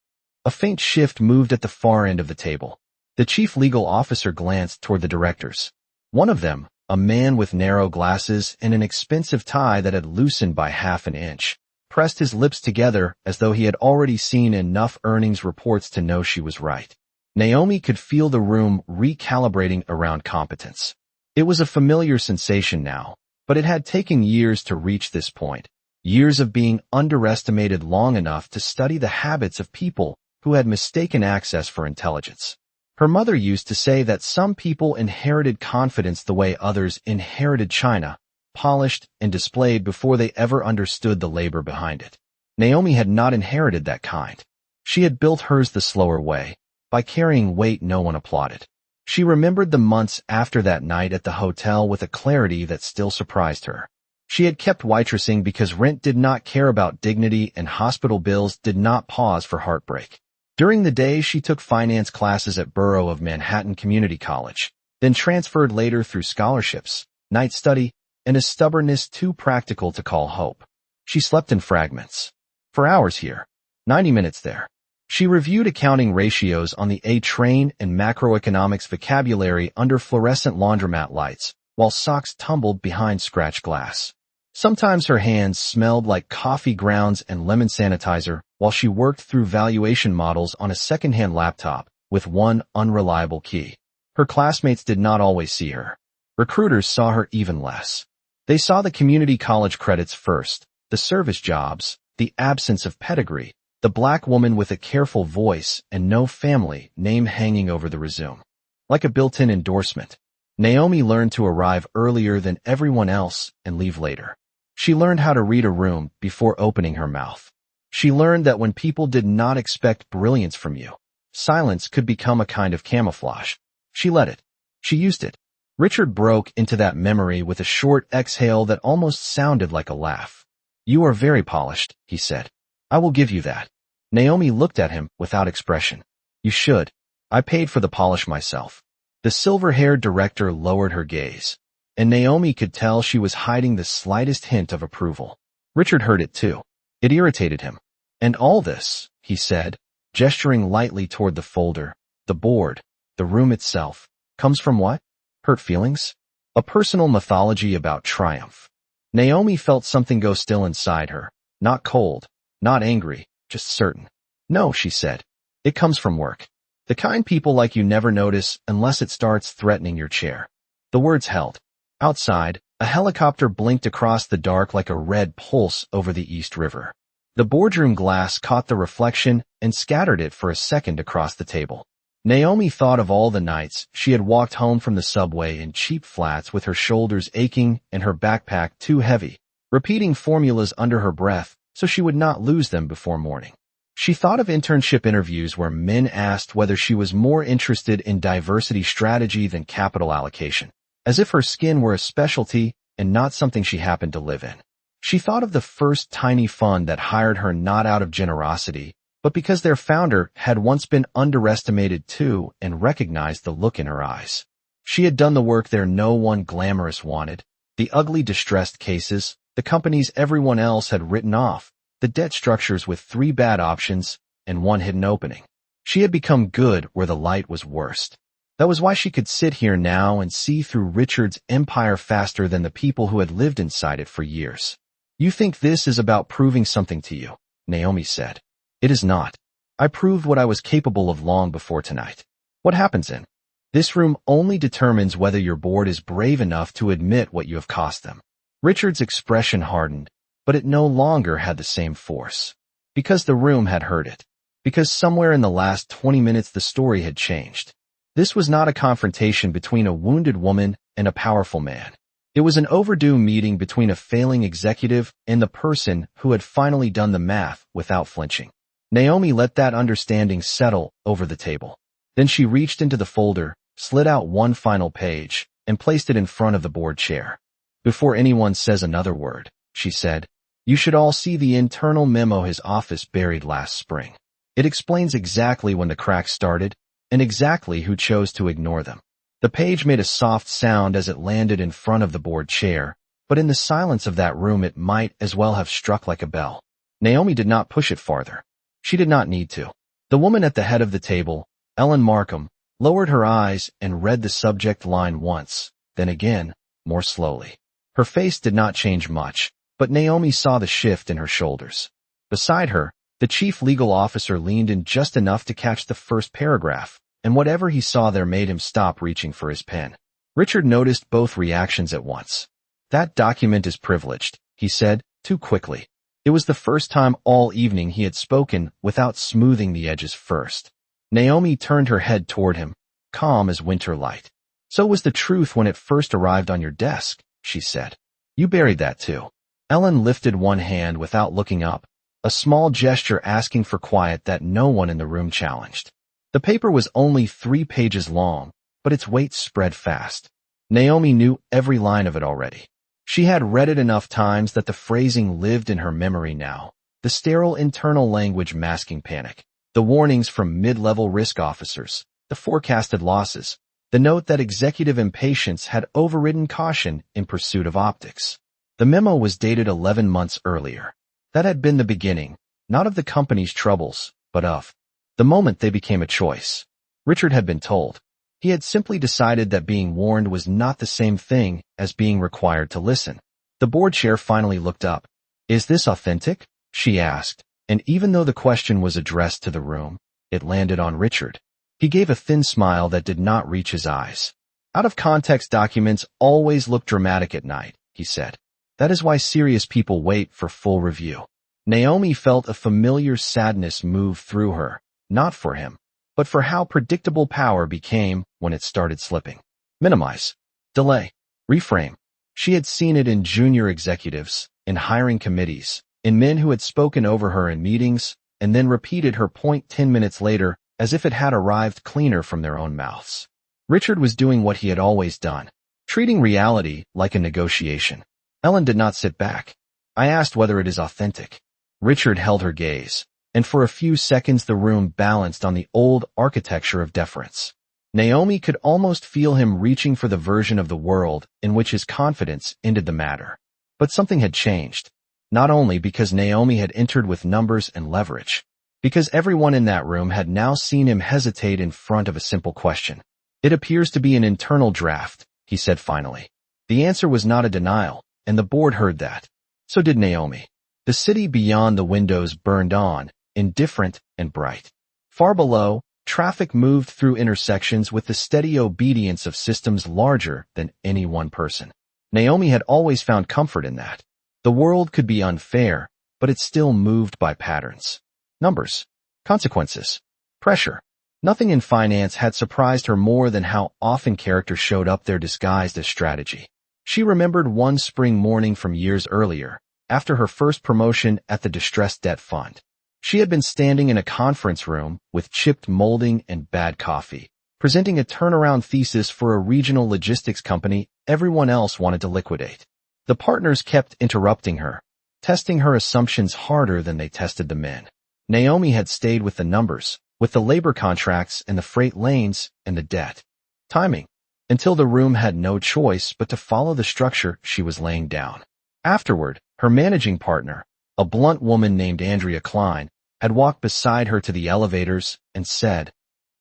A faint shift moved at the far end of the table. The chief legal officer glanced toward the directors. One of them, a man with narrow glasses and an expensive tie that had loosened by half an inch, pressed his lips together as though he had already seen enough earnings reports to know she was right. Naomi could feel the room recalibrating around competence. It was a familiar sensation now, but it had taken years to reach this point, years of being underestimated long enough to study the habits of people who had mistaken access for intelligence. Her mother used to say that some people inherited confidence the way others inherited china, polished and displayed before they ever understood the labor behind it. Naomi had not inherited that kind. She had built hers the slower way, by carrying weight no one applauded. She remembered the months after that night at the hotel with a clarity that still surprised her. She had kept waitressing because rent did not care about dignity and hospital bills did not pause for heartbreak. During the day, she took finance classes at Borough of Manhattan Community College, then transferred later through scholarships, night study, and a stubbornness too practical to call hope. She slept in fragments. For hours here, 90 minutes there. She reviewed accounting ratios on the A-train and macroeconomics vocabulary under fluorescent laundromat lights, while socks tumbled behind scratched glass. Sometimes her hands smelled like coffee grounds and lemon sanitizer while she worked through valuation models on a second-hand laptop with one unreliable key. Her classmates did not always see her. Recruiters saw her even less. They saw the community college credits first, the service jobs, the absence of pedigree, the black woman with a careful voice and no family name hanging over the resume. Like a built-in endorsement, Naomi learned to arrive earlier than everyone else and leave later. She learned how to read a room before opening her mouth. She learned that when people did not expect brilliance from you, silence could become a kind of camouflage. She let it. She used it. Richard broke into that memory with a short exhale that almost sounded like a laugh. You are very polished, he said. I will give you that. Naomi looked at him without expression. You should. I paid for the polish myself. The silver-haired director lowered her gaze. and Naomi could tell she was hiding the slightest hint of approval. Richard heard it too. It irritated him. "And all this," he said, gesturing lightly toward the folder, "the board, the room itself, comes from what? Hurt feelings? A personal mythology about triumph." Naomi felt something go still inside her. Not cold, not angry, just certain. "No," she said. "It comes from work. The kind people like you never notice unless it starts threatening your chair." The words held. Outside, a helicopter blinked across the dark like a red pulse over the East River. The boardroom glass caught the reflection and scattered it for a second across the table. Naomi thought of all the nights she had walked home from the subway in cheap flats with her shoulders aching and her backpack too heavy, repeating formulas under her breath so she would not lose them before morning. She thought of internship interviews where men asked whether she was more interested in diversity strategy than capital allocation, as if her skin were a specialty and not something she happened to live in. She thought of the first tiny fund that hired her not out of generosity, but because their founder had once been underestimated too and recognized the look in her eyes. She had done the work there no one glamorous wanted, the ugly distressed cases, the companies everyone else had written off, the debt structures with 3 bad options and 1 hidden opening. She had become good where the light was worst. That was why she could sit here now and see through Richard's empire faster than the people who had lived inside it for years. "You think this is about proving something to you," Naomi said. "It is not. I proved what I was capable of long before tonight. What happens in this room only determines whether your board is brave enough to admit what you have cost them." Richard's expression hardened, but it no longer had the same force. Because the room had heard it. Because somewhere in the last 20 minutes the story had changed. This was not a confrontation between a wounded woman and a powerful man. It was an overdue meeting between a failing executive and the person who had finally done the math without flinching. Naomi let that understanding settle over the table. Then she reached into the folder, slid out 1 final page, and placed it in front of the board chair. "Before anyone says another word," she said, "you should all see the internal memo his office buried last spring. It explains exactly when the cracks started, and exactly who chose to ignore them." The page made a soft sound as it landed in front of the board chair, but in the silence of that room it might as well have struck like a bell. Naomi did not push it farther. She did not need to. The woman at the head of the table, Ellen Markham, lowered her eyes and read the subject line once, then again, more slowly. Her face did not change much, but Naomi saw the shift in her shoulders. Beside her, the chief legal officer leaned in just enough to catch the first paragraph, and whatever he saw there made him stop reaching for his pen. Richard noticed both reactions at once. "That document is privileged," he said, too quickly. It was the first time all evening he had spoken without smoothing the edges first. Naomi turned her head toward him, calm as winter light. "So was the truth when it first arrived on your desk," she said. "You buried that too." Ellen lifted one hand without looking up, a small gesture asking for quiet that no one in the room challenged. The paper was only 3 pages long, but its weight spread fast. Naomi knew every line of it already. She had read it enough times that the phrasing lived in her memory now, the sterile internal language masking panic, the warnings from mid-level risk officers, the forecasted losses, the note that executive impatience had overridden caution in pursuit of optics. The memo was dated 11 months earlier. That had been the beginning, not of the company's troubles, but of the moment they became a choice. Richard had been told. He had simply decided that being warned was not the same thing as being required to listen. The board chair finally looked up. "Is this authentic?" she asked, and even though the question was addressed to the room, it landed on Richard. He gave a thin smile that did not reach his eyes. "Out-of-context documents always look dramatic at night," he said. "That is why serious people wait for full review." Naomi felt a familiar sadness move through her, not for him, but for how predictable power became when it started slipping. Minimize. Delay. Reframe. She had seen it in junior executives, in hiring committees, in men who had spoken over her in meetings, and then repeated her point 10 minutes later as if it had arrived cleaner from their own mouths. Richard was doing what he had always done, treating reality like a negotiation. Ellen did not sit back. "I asked whether it is authentic." Richard held her gaze, and for a few seconds the room balanced on the old architecture of deference. Naomi could almost feel him reaching for the version of the world in which his confidence ended the matter. But something had changed. Not only because Naomi had entered with numbers and leverage, because everyone in that room had now seen him hesitate in front of a simple question. It appears to be an internal draft, he said finally. The answer was not a denial, and the board heard that. So did Naomi. The city beyond the windows burned on, indifferent and bright. Far below, traffic moved through intersections with the steady obedience of systems larger than any one person. Naomi had always found comfort in that. The world could be unfair, but it still moved by patterns. Numbers. Consequences. Pressure. Nothing in finance had surprised her more than how often characters showed up there disguised as strategy. She remembered one spring morning from years earlier, after her first promotion at the distressed debt fund. She had been standing in a conference room with chipped molding and bad coffee, presenting a turnaround thesis for a regional logistics company everyone else wanted to liquidate. The partners kept interrupting her, testing her assumptions harder than they tested the men. Naomi had stayed with the numbers, with the labor contracts and the freight lanes and the debt. Timing. Until the room had no choice but to follow the structure she was laying down. Afterward, her managing partner, a blunt woman named Andrea Klein, had walked beside her to the elevators and said,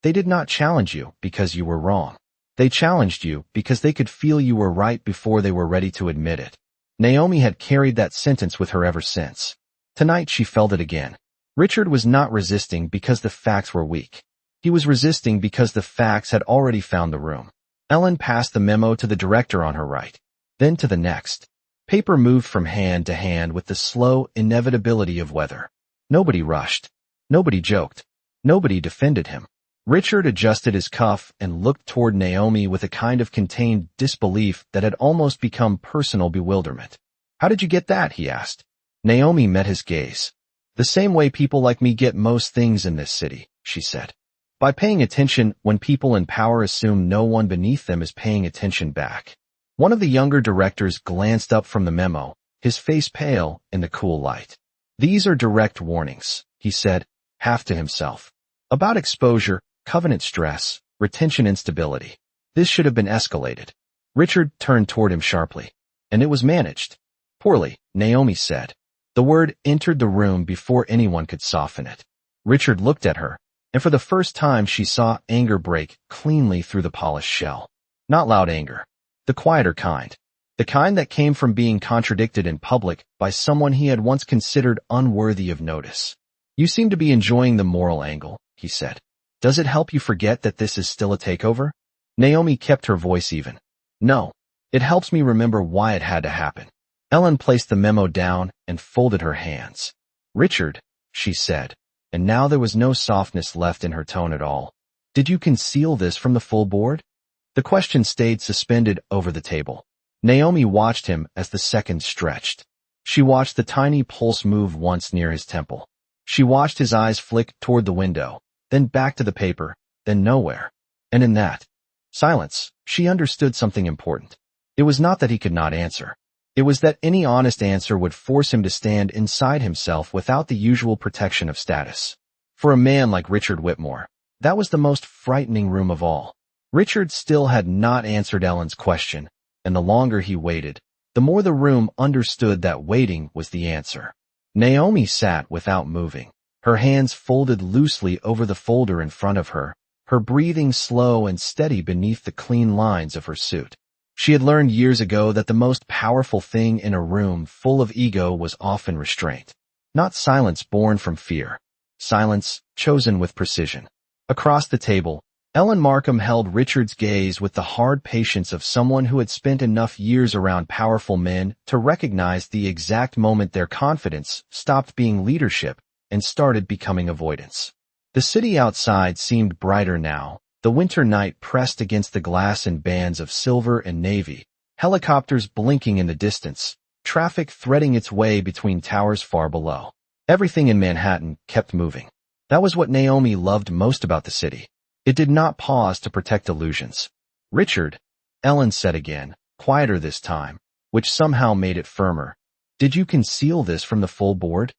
"They did not challenge you because you were wrong. They challenged you because they could feel you were right before they were ready to admit it." Naomi had carried that sentence with her ever since. Tonight she felt it again. Richard was not resisting because the facts were weak. He was resisting because the facts had already found the room. Ellen passed the memo to the director on her right, then to the next. Paper moved from hand to hand with the slow inevitability of weather. Nobody rushed. Nobody joked. Nobody defended him. Richard adjusted his cuff and looked toward Naomi with a kind of contained disbelief that had almost become personal bewilderment. "How did you get that?" he asked. Naomi met his gaze. "The same way people like me get most things in this city," she said. "By paying attention when people in power assume no one beneath them is paying attention back." One of the younger directors glanced up from the memo, his face pale in the cool light. "These are direct warnings," he said, half to himself. "About exposure, covenant stress, retention instability. This should have been escalated." Richard turned toward him sharply. "And it was managed." "Poorly," Naomi said. The word entered the room before anyone could soften it. Richard looked at her, and for the first time she saw anger break cleanly through the polished shell. Not loud anger. The quieter kind. The kind that came from being contradicted in public by someone he had once considered unworthy of notice. "You seem to be enjoying the moral angle," he said. "Does it help you forget that this is still a takeover?" Naomi kept her voice even. "No. It helps me remember why it had to happen." Ellen placed the memo down and folded her hands. "Richard," she said, and now there was no softness left in her tone at all. "Did you conceal this from the full board?" The question stayed suspended over the table. Naomi watched him as the seconds stretched. She watched the tiny pulse move once near his temple. She watched his eyes flick toward the window, then back to the paper, then nowhere. And in that silence, she understood something important. It was not that he could not answer. It was that any honest answer would force him to stand inside himself without the usual protection of status. For a man like Richard Whitmore, that was the most frightening room of all. Richard still had not answered Ellen's question, and the longer he waited, the more the room understood that waiting was the answer. Naomi sat without moving, her hands folded loosely over the folder in front of her, her breathing slow and steady beneath the clean lines of her suit. She had learned years ago that the most powerful thing in a room full of ego was often restraint. Not silence born from fear. Silence chosen with precision. Across the table, Ellen Markham held Richard's gaze with the hard patience of someone who had spent enough years around powerful men to recognize the exact moment their confidence stopped being leadership and started becoming avoidance. The city outside seemed brighter now. The winter night pressed against the glass in bands of silver and navy, helicopters blinking in the distance, traffic threading its way between towers far below. Everything in Manhattan kept moving. That was what Naomi loved most about the city. It did not pause to protect illusions. "Richard," Ellen said again, quieter this time, which somehow made it firmer. "Did you conceal this from the full board?"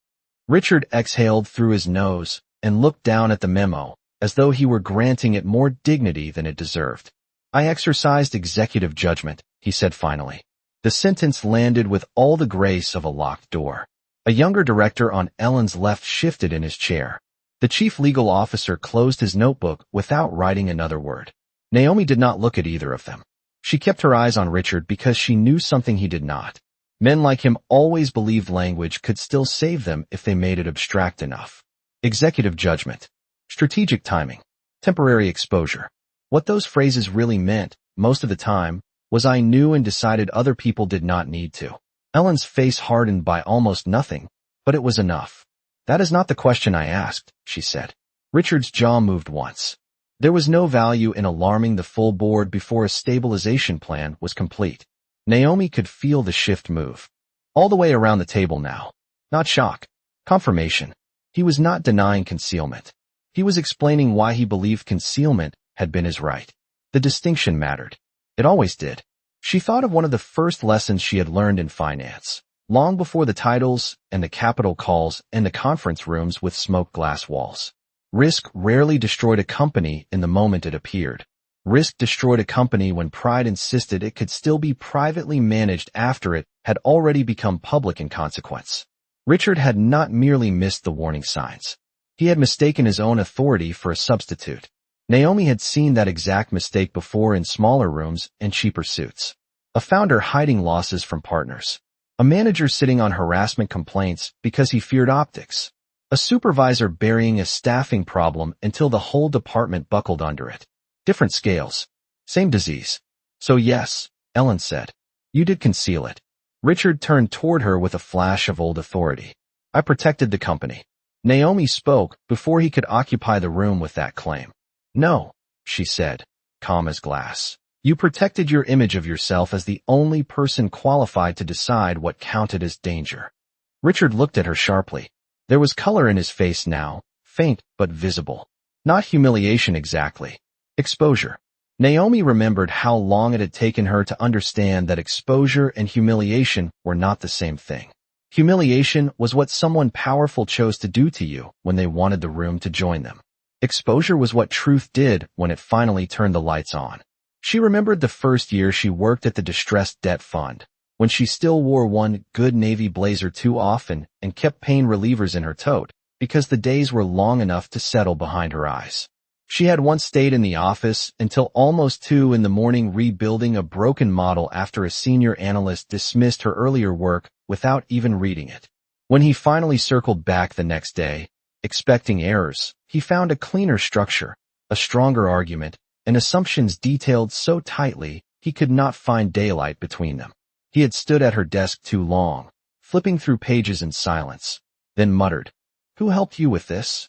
Richard exhaled through his nose and looked down at the memo, as though he were granting it more dignity than it deserved. I exercised executive judgment, he said finally. The sentence landed with all the grace of a locked door. A younger director on Ellen's left shifted in his chair. The chief legal officer closed his notebook without writing another word. Naomi did not look at either of them. She kept her eyes on Richard because she knew something he did not. Men like him always believed language could still save them if they made it abstract enough. Executive judgment. Strategic timing. Temporary exposure. What those phrases really meant, most of the time, was I knew and decided other people did not need to. Ellen's face hardened by almost nothing, but it was enough. That is not the question I asked, she said. Richard's jaw moved once. There was no value in alarming the full board before a stabilization plan was complete. Naomi could feel the shift move. All the way around the table now. Not shock. Confirmation. He was not denying concealment. He was explaining why he believed concealment had been his right. The distinction mattered. It always did. She thought of one of the first lessons she had learned in finance, long before the titles and the capital calls and the conference rooms with smoked glass walls. Risk rarely destroyed a company in the moment it appeared. Risk destroyed a company when pride insisted it could still be privately managed after it had already become public in consequence. Richard had not merely missed the warning signs. He had mistaken his own authority for a substitute. Naomi had seen that exact mistake before in smaller rooms and cheaper suits. A founder hiding losses from partners. A manager sitting on harassment complaints because he feared optics. A supervisor burying a staffing problem until the whole department buckled under it. Different scales. Same disease. So yes, Ellen said. You did conceal it. Richard turned toward her with a flash of old authority. I protected the company. Naomi spoke before he could occupy the room with that claim. No, she said, calm as glass. You protected your image of yourself as the only person qualified to decide what counted as danger. Richard looked at her sharply. There was color in his face now, faint but visible. Not humiliation exactly. Exposure. Naomi remembered how long it had taken her to understand that exposure and humiliation were not the same thing. Humiliation was what someone powerful chose to do to you when they wanted the room to join them. Exposure was what truth did when it finally turned the lights on. She remembered the first year she worked at the distressed debt fund, when she still wore one good navy blazer too often and kept pain relievers in her tote, because the days were long enough to settle behind her eyes. She had once stayed in the office until almost 2 a.m. rebuilding a broken model after a senior analyst dismissed her earlier work without even reading it. When he finally circled back the next day, expecting errors, he found a cleaner structure, a stronger argument, and assumptions detailed so tightly he could not find daylight between them. He had stood at her desk too long, flipping through pages in silence, then muttered, "Who helped you with this?"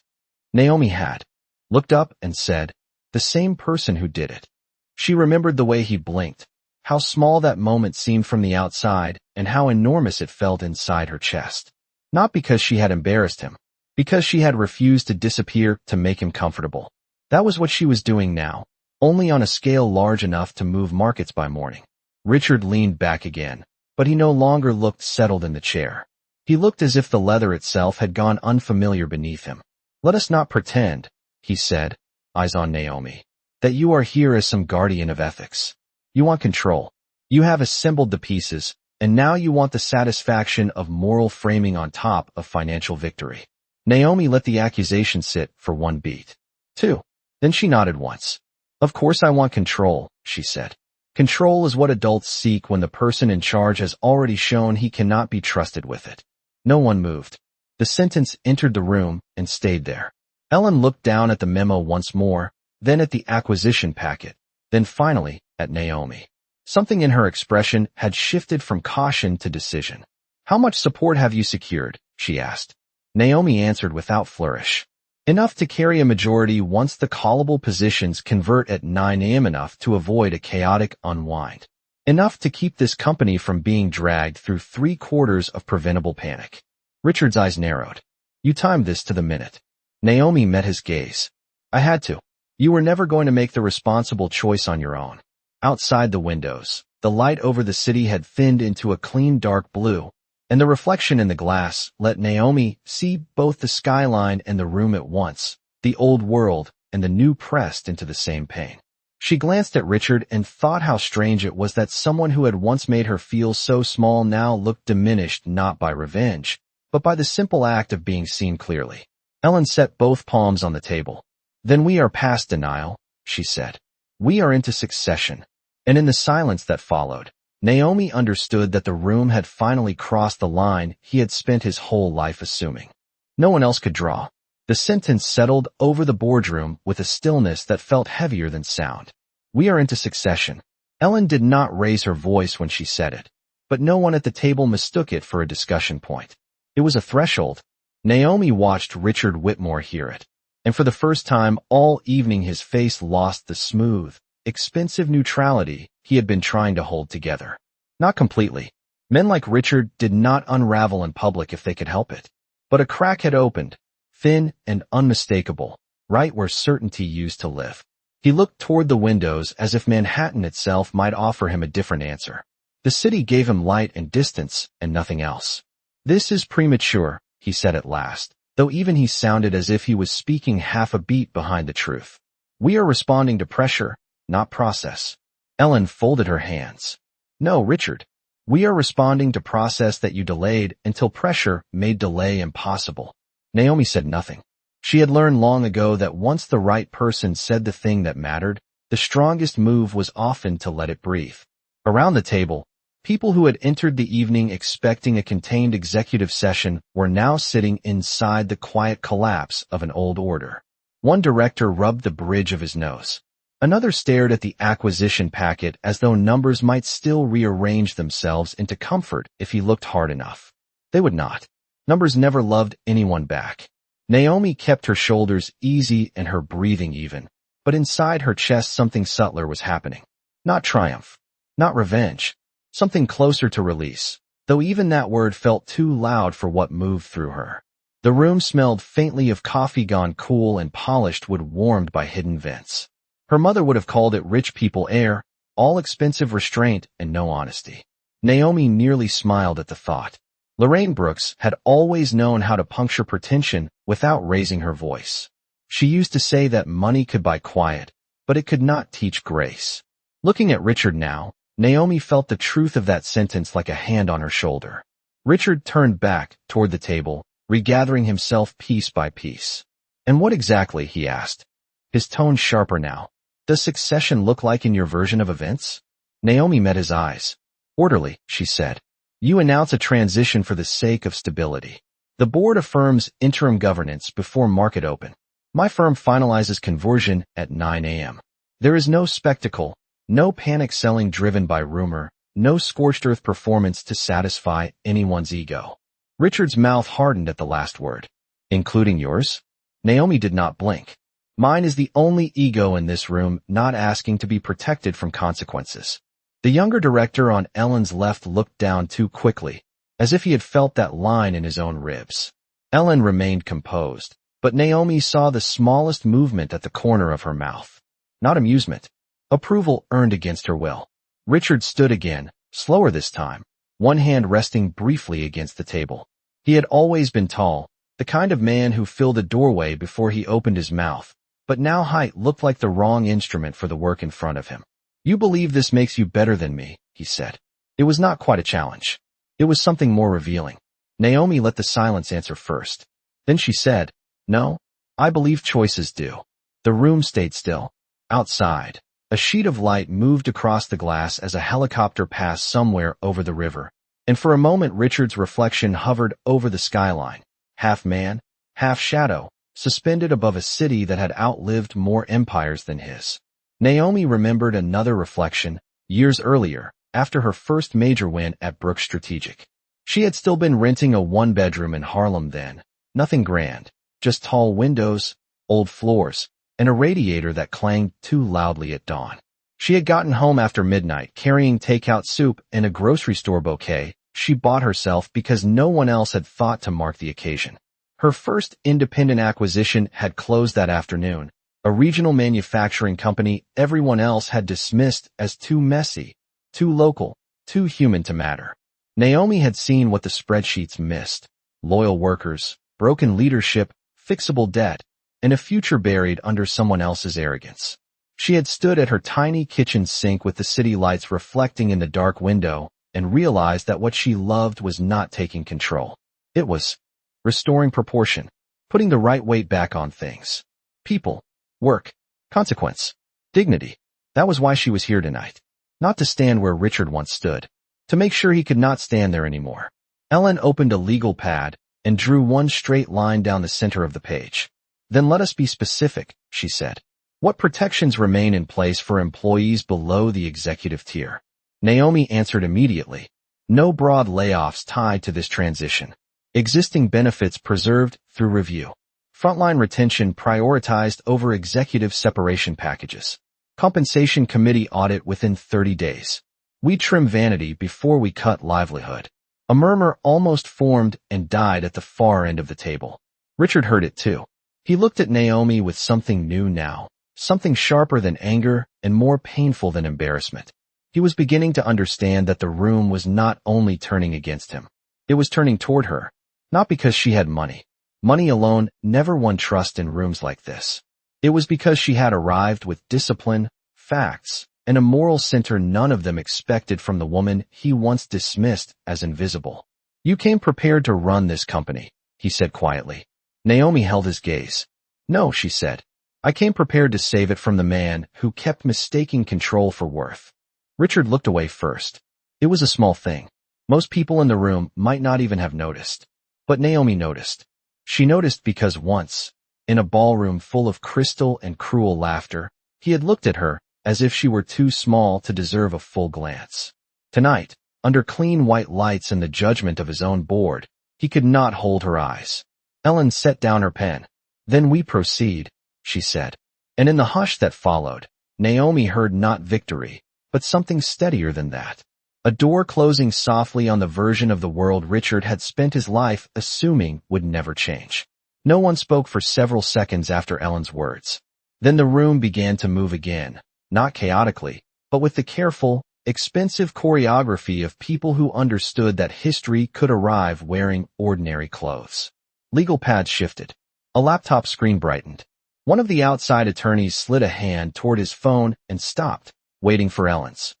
Naomi had. Looked up and said, "The same person who did it." She remembered the way he blinked, how small that moment seemed from the outside, and how enormous it felt inside her chest. Not because she had embarrassed him, because she had refused to disappear to make him comfortable. That was what she was doing now, only on a scale large enough to move markets by morning. Richard leaned back again, but he no longer looked settled in the chair. He looked as if the leather itself had gone unfamiliar beneath him. "Let us not pretend," he said, eyes on Naomi, "that you are here as some guardian of ethics. You want control. You have assembled the pieces, and now you want the satisfaction of moral framing on top of financial victory." Naomi let the accusation sit for one beat. 2. Then she nodded once. "Of course I want control," she said. "Control is what adults seek when the person in charge has already shown he cannot be trusted with it." No one moved. The sentence entered the room and stayed there. Ellen looked down at the memo once more, then at the acquisition packet, then finally at Naomi. Something in her expression had shifted from caution to decision. "How much support have you secured?" she asked. Naomi answered without flourish. "Enough to carry a majority once the callable positions convert at 9 a.m. enough to avoid a chaotic unwind. Enough to keep this company from being dragged through 3/4 of preventable panic." Richard's eyes narrowed. "You timed this to the minute." Naomi met his gaze. "I had to. You were never going to make the responsible choice on your own." Outside the windows, the light over the city had thinned into a clean dark blue, and the reflection in the glass let Naomi see both the skyline and the room at once, the old world, and the new pressed into the same pain. She glanced at Richard and thought how strange it was that someone who had once made her feel so small now looked diminished not by revenge, but by the simple act of being seen clearly. Ellen set both palms on the table. "Then we are past denial," she said. "We are into succession." And in the silence that followed, Naomi understood that the room had finally crossed the line he had spent his whole life assuming. No one else could draw. The sentence settled over the boardroom with a stillness that felt heavier than sound. "We are into succession." Ellen did not raise her voice when she said it, but no one at the table mistook it for a discussion point. It was a threshold. Naomi watched Richard Whitmore hear it, and for the first time all evening his face lost the smooth, expensive neutrality he had been trying to hold together. Not completely. Men like Richard did not unravel in public if they could help it. But a crack had opened, thin and unmistakable, right where certainty used to live. He looked toward the windows as if Manhattan itself might offer him a different answer. The city gave him light and distance and nothing else. "This is premature," he said at last, though even he sounded as if he was speaking half a beat behind the truth. "We are responding to pressure, not process." Ellen folded her hands. "No, Richard. We are responding to process that you delayed until pressure made delay impossible." Naomi said nothing. She had learned long ago that once the right person said the thing that mattered, the strongest move was often to let it breathe. Around the table, people who had entered the evening expecting a contained executive session were now sitting inside the quiet collapse of an old order. One director rubbed the bridge of his nose. Another stared at the acquisition packet as though numbers might still rearrange themselves into comfort if he looked hard enough. They would not. Numbers never loved anyone back. Naomi kept her shoulders easy and her breathing even, but inside her chest something subtler was happening. Not triumph. Not revenge. Something closer to release, though even that word felt too loud for what moved through her. The room smelled faintly of coffee gone cool and polished wood warmed by hidden vents. Her mother would have called it rich people air, all expensive restraint and no honesty. Naomi nearly smiled at the thought. Lorraine Brooks had always known how to puncture pretension without raising her voice. She used to say that money could buy quiet, but it could not teach grace. Looking at Richard now, Naomi felt the truth of that sentence like a hand on her shoulder. Richard turned back toward the table, regathering himself piece by piece. "And what exactly?" he asked, his tone sharper now. "Does succession look like in your version of events?" Naomi met his eyes. "Orderly," she said. "You announce a transition for the sake of stability. The board affirms interim governance before market open. My firm finalizes conversion at 9 a.m. There is no spectacle, no panic selling driven by rumor, no scorched earth performance to satisfy anyone's ego." Richard's mouth hardened at the last word. "Including yours?" Naomi did not blink. "Mine is the only ego in this room not asking to be protected from consequences." The younger director on Ellen's left looked down too quickly, as if he had felt that line in his own ribs. Ellen remained composed, but Naomi saw the smallest movement at the corner of her mouth. Not amusement. Approval earned against her will. Richard stood again, slower this time, one hand resting briefly against the table. He had always been tall, the kind of man who filled a doorway before he opened his mouth, but now height looked like the wrong instrument for the work in front of him. "You believe this makes you better than me," he said. It was not quite a challenge. It was something more revealing. Naomi let the silence answer first. Then she said, "No, I believe choices do." The room stayed still. Outside, a sheet of light moved across the glass as a helicopter passed somewhere over the river, and for a moment Richard's reflection hovered over the skyline, half man, half shadow, suspended above a city that had outlived more empires than his. Naomi remembered another reflection, years earlier, after her first major win at Brooks Strategic. She had still been renting a one-bedroom in Harlem then, nothing grand, just tall windows, old floors, and a radiator that clanged too loudly at dawn. She had gotten home after midnight carrying takeout soup and a grocery store bouquet she bought herself because no one else had thought to mark the occasion. Her first independent acquisition had closed that afternoon, a regional manufacturing company everyone else had dismissed as too messy, too local, too human to matter. Naomi had seen what the spreadsheets missed: loyal workers, broken leadership, fixable debt, and a future buried under someone else's arrogance. She had stood at her tiny kitchen sink with the city lights reflecting in the dark window and realized that what she loved was not taking control. It was restoring proportion, putting the right weight back on things. People, work, consequence, dignity. That was why she was here tonight. Not to stand where Richard once stood. To make sure he could not stand there anymore. Ellen opened a legal pad and drew one straight line down the center of the page. Then let us be specific, she said. What protections remain in place for employees below the executive tier? Naomi answered immediately. No broad layoffs tied to this transition. Existing benefits preserved through review. Frontline retention prioritized over executive separation packages. Compensation committee audit within 30 days. We trim vanity before we cut livelihood. A murmur almost formed and died at the far end of the table. Richard heard it too. He looked at Naomi with something new now, something sharper than anger and more painful than embarrassment. He was beginning to understand that the room was not only turning against him. It was turning toward her. Not because she had money. Money alone never won trust in rooms like this. It was because she had arrived with discipline, facts, and a moral center none of them expected from the woman he once dismissed as invisible. You came prepared to run this company, he said quietly. Naomi held his gaze. No, she said. I came prepared to save it from the man who kept mistaking control for worth. Richard looked away first. It was a small thing. Most people in the room might not even have noticed. But Naomi noticed. She noticed because once, in a ballroom full of crystal and cruel laughter, he had looked at her as if she were too small to deserve a full glance. Tonight, under clean white lights and the judgment of his own board, he could not hold her eyes. Ellen set down her pen. Then we proceed, she said. And in the hush that followed, Naomi heard not victory, but something steadier than that. A door closing softly on the version of the world Richard had spent his life assuming would never change. No one spoke for several seconds after Ellen's words. Then the room began to move again, not chaotically, but with the careful, expensive choreography of people who understood that history could arrive wearing ordinary clothes. Legal pads shifted. A laptop screen brightened. One of the outside attorneys slid a hand toward his phone and stopped, waiting for Ellen's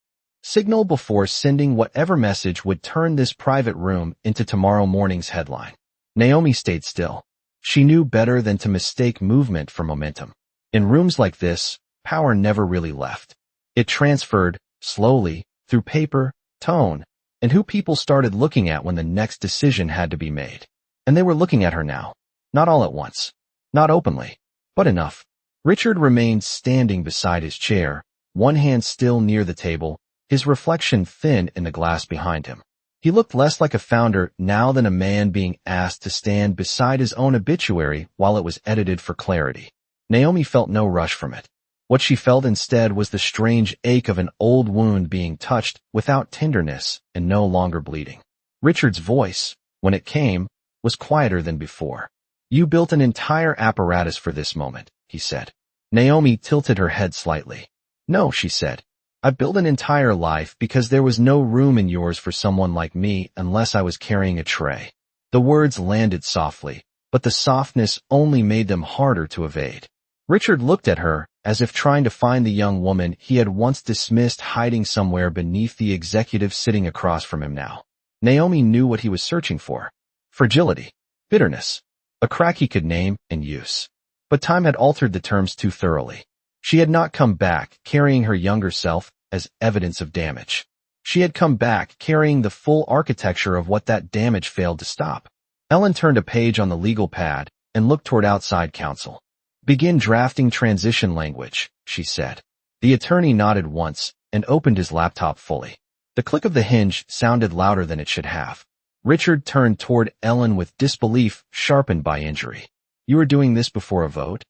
signal before sending whatever message would turn this private room into tomorrow morning's headline. Naomi stayed still. She knew better than to mistake movement for momentum. In rooms like this, power never really left. It transferred, slowly, through paper, tone, and who people started looking at when the next decision had to be made. And they were looking at her now. Not all at once. Not openly. But enough. Richard remained standing beside his chair, one hand still near the table, his reflection thin in the glass behind him. He looked less like a founder now than a man being asked to stand beside his own obituary while it was edited for clarity. Naomi felt no rush from it. What she felt instead was the strange ache of an old wound being touched without tenderness and no longer bleeding. Richard's voice, when it came, was quieter than before. You built an entire apparatus for this moment, he said. Naomi tilted her head slightly. No, she said. I built an entire life because there was no room in yours for someone like me unless I was carrying a tray. The words landed softly, but the softness only made them harder to evade. Richard looked at her as if trying to find the young woman he had once dismissed hiding somewhere beneath the executive sitting across from him now. Naomi knew what he was searching for. Fragility. Bitterness. A crack he could name and use. But time had altered the terms too thoroughly. She had not come back carrying her younger self as evidence of damage. She had come back carrying the full architecture of what that damage failed to stop. Ellen turned a page on the legal pad and looked toward outside counsel. Begin drafting transition language, she said. The attorney nodded once and opened his laptop fully. The click of the hinge sounded louder than it should have. Richard turned toward Ellen with disbelief sharpened by injury. You are doing this before a vote?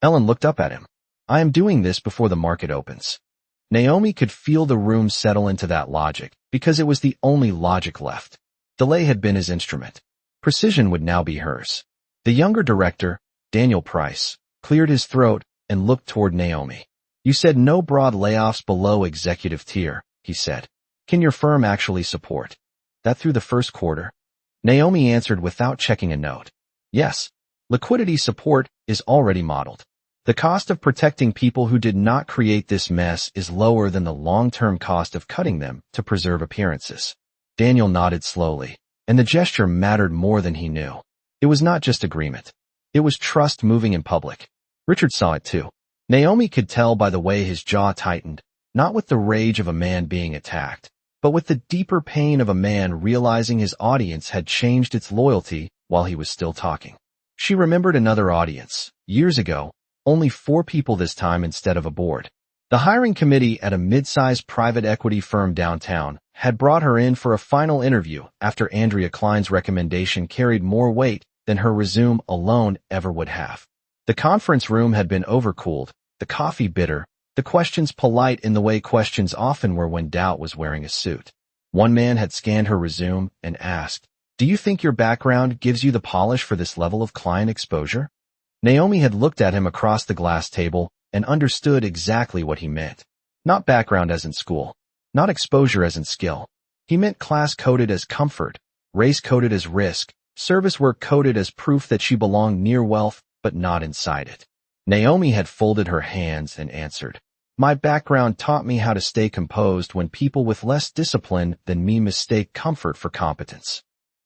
Ellen looked up at him. I am doing this before the market opens. Naomi could feel the room settle into that logic because it was the only logic left. Delay had been his instrument. Precision would now be hers. The younger director, Daniel Price, cleared his throat and looked toward Naomi. You said no broad layoffs below executive tier, he said. Can your firm actually support that through the first quarter? Naomi answered without checking a note. Yes. Liquidity support is already modeled. The cost of protecting people who did not create this mess is lower than the long-term cost of cutting them to preserve appearances. Daniel nodded slowly, and the gesture mattered more than he knew. It was not just agreement. It was trust moving in public. Richard saw it too. Naomi could tell by the way his jaw tightened, not with the rage of a man being attacked, but with the deeper pain of a man realizing his audience had changed its loyalty while he was still talking. She remembered another audience, years ago, only 4 people this time instead of a board. The hiring committee at a mid-sized private equity firm downtown had brought her in for a final interview after Andrea Klein's recommendation carried more weight than her resume alone ever would have. The conference room had been overcooled, the coffee bitter, the questions polite in the way questions often were when doubt was wearing a suit. One man had scanned her resume and asked, "Do you think your background gives you the polish for this level of client exposure?" Naomi had looked at him across the glass table and understood exactly what he meant. Not background as in school. Not exposure as in skill. He meant class coded as comfort, race coded as risk, service work coded as proof that she belonged near wealth but not inside it. Naomi had folded her hands and answered, "My background taught me how to stay composed when people with less discipline than me mistake comfort for competence."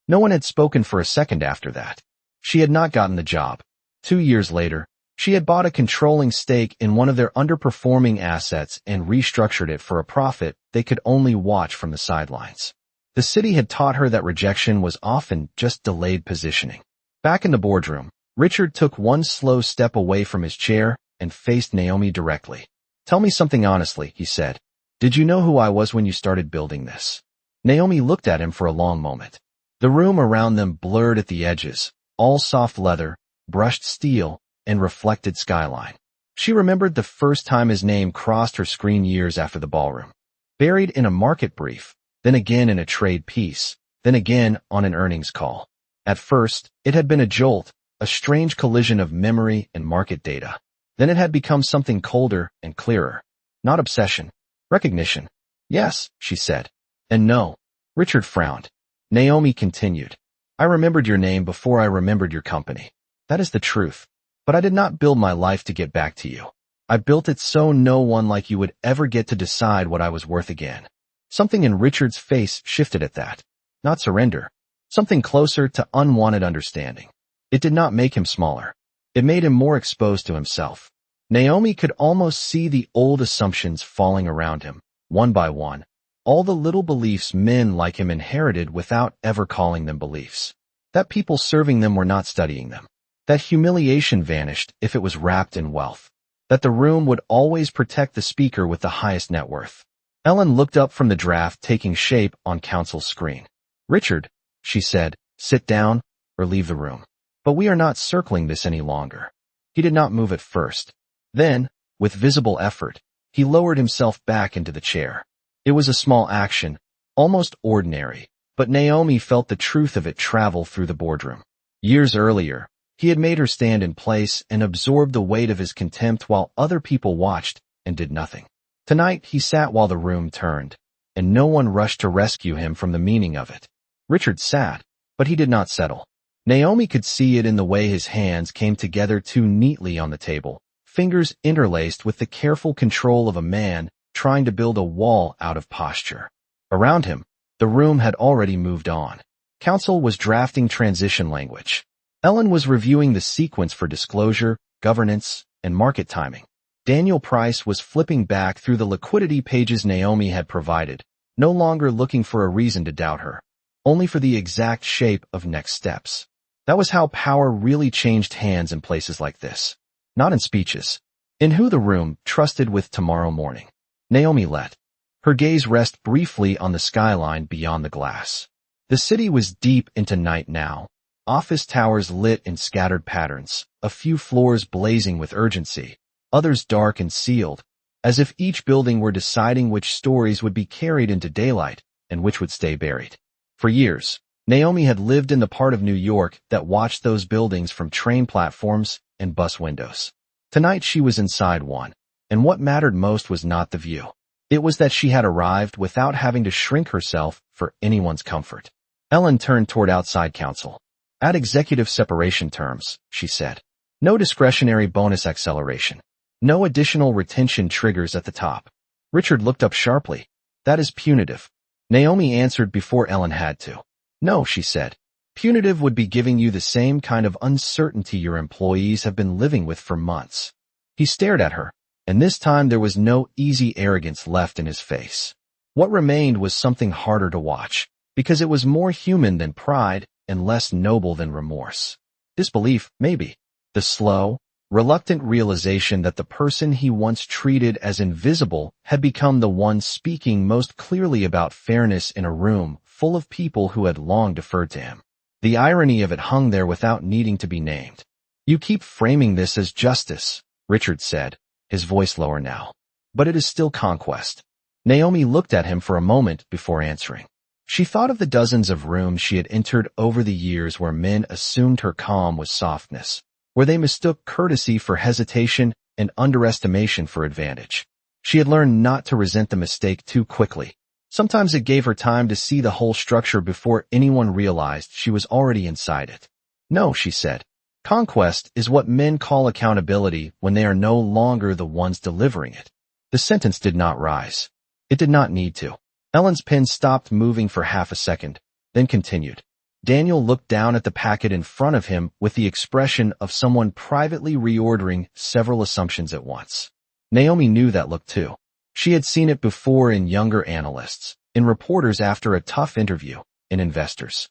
No one had spoken for a second after that. She had not gotten the job. 2 years later, she had bought a controlling stake in one of their underperforming assets and restructured it for a profit they could only watch from the sidelines. The city had taught her that rejection was often just delayed positioning. Back in the boardroom, Richard took one slow step away from his chair and faced Naomi directly. "Tell me something honestly," he said. "Did you know who I was when you started building this?" Naomi looked at him for a long moment. The room around them blurred at the edges, all soft leather, brushed steel, and reflected skyline. She remembered the first time his name crossed her screen years after the ballroom. Buried in a market brief, then again in a trade piece, then again on an earnings call. At first, it had been a jolt, a strange collision of memory and market data. Then it had become something colder and clearer. Not obsession. Recognition. "Yes," she said. "And no." Richard frowned. Naomi continued, "I remembered your name before I remembered your company. That is the truth. But I did not build my life to get back to you. I built it so no one like you would ever get to decide what I was worth again." Something in Richard's face shifted at that. Not surrender. Something closer to unwanted understanding. It did not make him smaller. It made him more exposed to himself. Naomi could almost see the old assumptions falling around him, one by one. All the little beliefs men like him inherited without ever calling them beliefs. That people serving them were not studying them. That humiliation vanished if it was wrapped in wealth. That the room would always protect the speaker with the highest net worth. Ellen looked up from the draft taking shape on counsel's screen. "Richard," she said, "sit down or leave the room. But we are not circling this any longer." He did not move at first. Then, with visible effort, he lowered himself back into the chair. It was a small action, almost ordinary, but Naomi felt the truth of it travel through the boardroom. Years earlier, he had made her stand in place and absorb the weight of his contempt while other people watched and did nothing. Tonight, he sat while the room turned, and no one rushed to rescue him from the meaning of it. Richard sat, but he did not settle. Naomi could see it in the way his hands came together too neatly on the table, fingers interlaced with the careful control of a man trying to build a wall out of posture. Around him, the room had already moved on. Counsel was drafting transition language. Ellen was reviewing the sequence for disclosure, governance, and market timing. Daniel Price was flipping back through the liquidity pages Naomi had provided, no longer looking for a reason to doubt her, only for the exact shape of next steps. That was how power really changed hands in places like this. Not in speeches. In who the room trusted with tomorrow morning. Naomi let her gaze rest briefly on the skyline beyond the glass. The city was deep into night now. Office towers lit in scattered patterns, a few floors blazing with urgency, others dark and sealed, as if each building were deciding which stories would be carried into daylight and which would stay buried. For years, Naomi had lived in the part of New York that watched those buildings from train platforms and bus windows. Tonight she was inside one, and what mattered most was not the view. It was that she had arrived without having to shrink herself for anyone's comfort. Ellen turned toward outside counsel. "At executive separation terms," she said. No discretionary bonus acceleration. No additional retention triggers at the top. Richard looked up sharply. That is punitive. Naomi answered before Ellen had to. No, she said. Punitive would be giving you the same kind of uncertainty your employees have been living with for months. He stared at her, and this time there was no easy arrogance left in his face. What remained was something harder to watch, because it was more human than pride and less noble than remorse. Disbelief, maybe. The slow, reluctant realization that the person he once treated as invisible had become the one speaking most clearly about fairness in a room full of people who had long deferred to him. The irony of it hung there without needing to be named. You keep framing this as justice, Richard said, his voice lower now. But it is still conquest. Naomi looked at him for a moment before answering. She thought of the dozens of rooms she had entered over the years where men assumed her calm was softness, where they mistook courtesy for hesitation and underestimation for advantage. She had learned not to resent the mistake too quickly. Sometimes it gave her time to see the whole structure before anyone realized she was already inside it. No, she said. Conquest is what men call accountability when they are no longer the ones delivering it. The sentence did not rise. It did not need to. Ellen's pen stopped moving for half a second, then continued. Daniel looked down at the packet in front of him with the expression of someone privately reordering several assumptions at once. Naomi knew that look too. She had seen it before in younger analysts, in reporters after a tough interview, in investors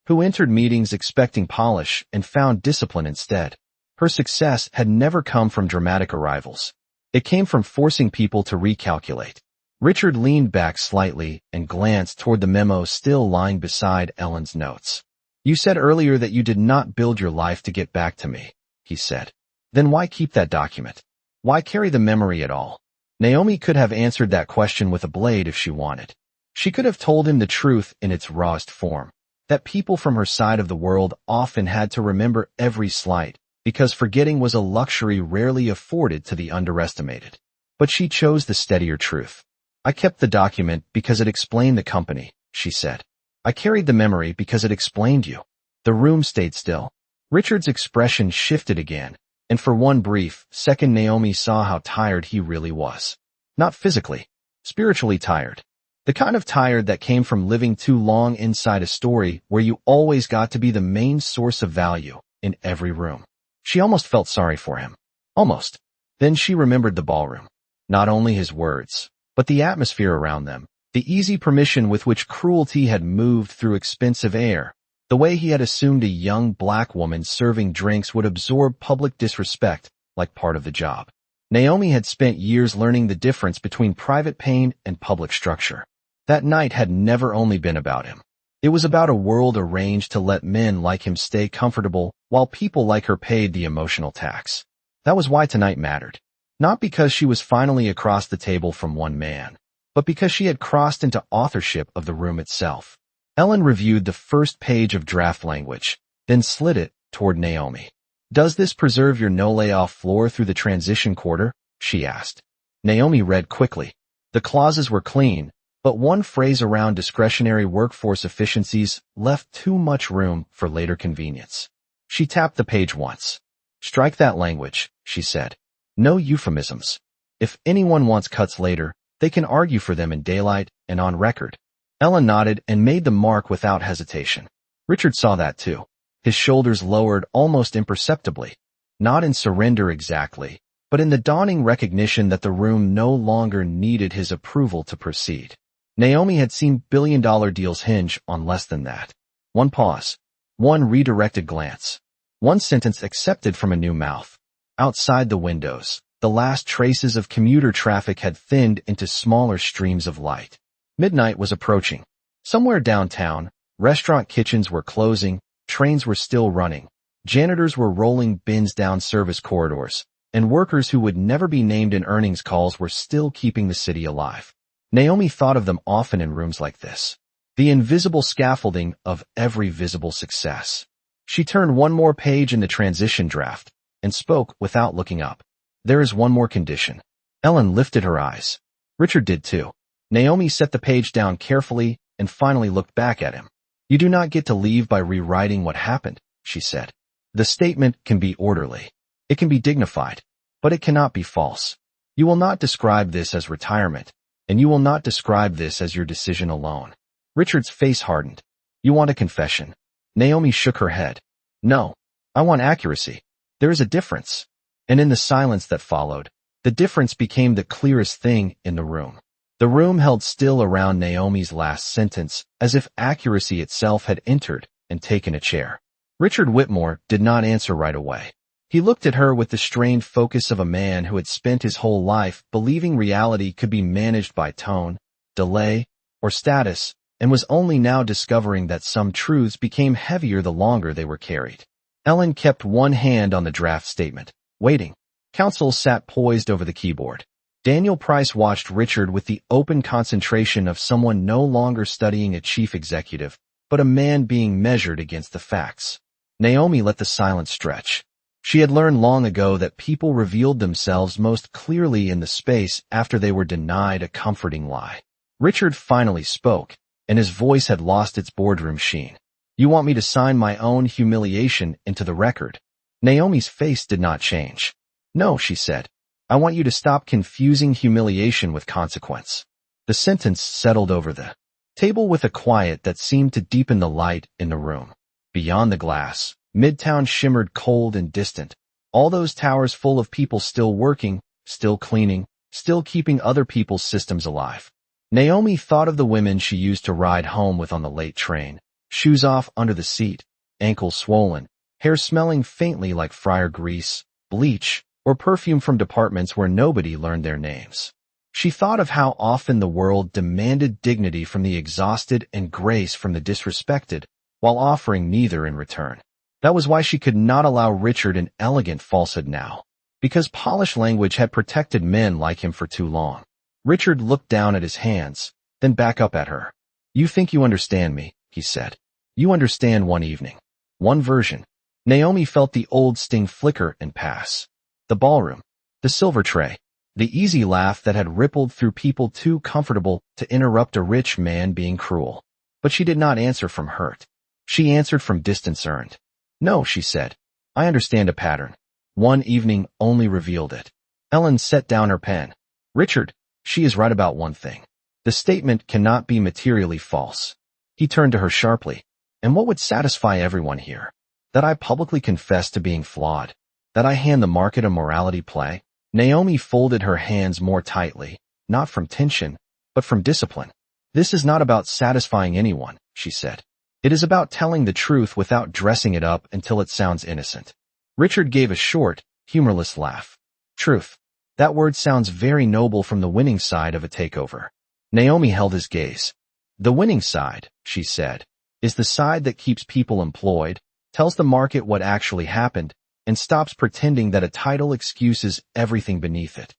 who entered meetings expecting polish and found discipline instead. Her success had never come from dramatic arrivals. It came from forcing people to recalculate. Richard leaned back slightly and glanced toward the memo still lying beside Ellen's notes. You said earlier that you did not build your life to get back to me, he said. Then why keep that document? Why carry the memory at all? Naomi could have answered that question with a blade if she wanted. She could have told him the truth in its rawest form, that people from her side of the world often had to remember every slight, because forgetting was a luxury rarely afforded to the underestimated. But she chose the steadier truth. I kept the document because it explained the company, she said. I carried the memory because it explained you. The room stayed still. Richard's expression shifted again, and for one brief second Naomi saw how tired he really was. Not physically, spiritually tired. The kind of tired that came from living too long inside a story where you always got to be the main source of value in every room. She almost felt sorry for him. Almost. Then she remembered the ballroom. Not only his words, but the atmosphere around them, the easy permission with which cruelty had moved through expensive air, the way he had assumed a young black woman serving drinks would absorb public disrespect like part of the job. Naomi had spent years learning the difference between private pain and public structure. That night had never only been about him. It was about a world arranged to let men like him stay comfortable while people like her paid the emotional tax. That was why tonight mattered. Not because she was finally across the table from one man, but because she had crossed into authorship of the room itself. Ellen reviewed the first page of draft language, then slid it toward Naomi. Does this preserve your no-layoff floor through the transition quarter? She asked. Naomi read quickly. The clauses were clean, but one phrase around discretionary workforce efficiencies left too much room for later convenience. She tapped the page once. Strike that language, she said. No euphemisms. If anyone wants cuts later, they can argue for them in daylight and on record. Ellen nodded and made the mark without hesitation. Richard saw that too. His shoulders lowered almost imperceptibly. Not in surrender exactly, but in the dawning recognition that the room no longer needed his approval to proceed. Naomi had seen billion-dollar deals hinge on less than that. One pause. One redirected glance. One sentence accepted from a new mouth. Outside the windows, the last traces of commuter traffic had thinned into smaller streams of light. Midnight was approaching. Somewhere downtown, restaurant kitchens were closing, trains were still running, janitors were rolling bins down service corridors, and workers who would never be named in earnings calls were still keeping the city alive. Naomi thought of them often in rooms like this. The invisible scaffolding of every visible success. She turned one more page in the transition draft and spoke without looking up. There is one more condition. Ellen lifted her eyes. Richard did too. Naomi set the page down carefully and finally looked back at him. You do not get to leave by rewriting what happened, she said. The statement can be orderly. It can be dignified, but it cannot be false. You will not describe this as retirement, and you will not describe this as your decision alone. Richard's face hardened. You want a confession? Naomi shook her head. No. I want accuracy. There is a difference. And in the silence that followed, the difference became the clearest thing in the room. The room held still around Naomi's last sentence, as if accuracy itself had entered and taken a chair. Richard Whitmore did not answer right away. He looked at her with the strained focus of a man who had spent his whole life believing reality could be managed by tone, delay, or status, and was only now discovering that some truths became heavier the longer they were carried. Ellen kept one hand on the draft statement, waiting. Counsel sat poised over the keyboard. Daniel Price watched Richard with the open concentration of someone no longer studying a chief executive, but a man being measured against the facts. Naomi let the silence stretch. She had learned long ago that people revealed themselves most clearly in the space after they were denied a comforting lie. Richard finally spoke, and his voice had lost its boardroom sheen. You want me to sign my own humiliation into the record? Naomi's face did not change. No, she said. I want you to stop confusing humiliation with consequence. The sentence settled over the table with a quiet that seemed to deepen the light in the room. Beyond the glass, Midtown shimmered cold and distant, all those towers full of people still working, still cleaning, still keeping other people's systems alive. Naomi thought of the women she used to ride home with on the late train, shoes off under the seat, ankles swollen, hair smelling faintly like fryer grease, bleach, or perfume from departments where nobody learned their names. She thought of how often the world demanded dignity from the exhausted and grace from the disrespected, while offering neither in return. That was why she could not allow Richard an elegant falsehood now, because polished language had protected men like him for too long. Richard looked down at his hands, then back up at her. You think you understand me, he said. You understand one evening. One version. Naomi felt the old sting flicker and pass. The ballroom. The silver tray. The easy laugh that had rippled through people too comfortable to interrupt a rich man being cruel. But she did not answer from hurt. She answered from distance earned. No, she said. I understand a pattern. One evening only revealed it. Ellen set down her pen. Richard, she is right about one thing. The statement cannot be materially false. He turned to her sharply. And what would satisfy everyone here? That I publicly confess to being flawed? That I hand the market a morality play? Naomi folded her hands more tightly, not from tension, but from discipline. This is not about satisfying anyone, she said. It is about telling the truth without dressing it up until it sounds innocent. Richard gave a short, humorless laugh. Truth. That word sounds very noble from the winning side of a takeover. Naomi held his gaze. The winning side, she said, is the side that keeps people employed, tells the market what actually happened, and stops pretending that a title excuses everything beneath it.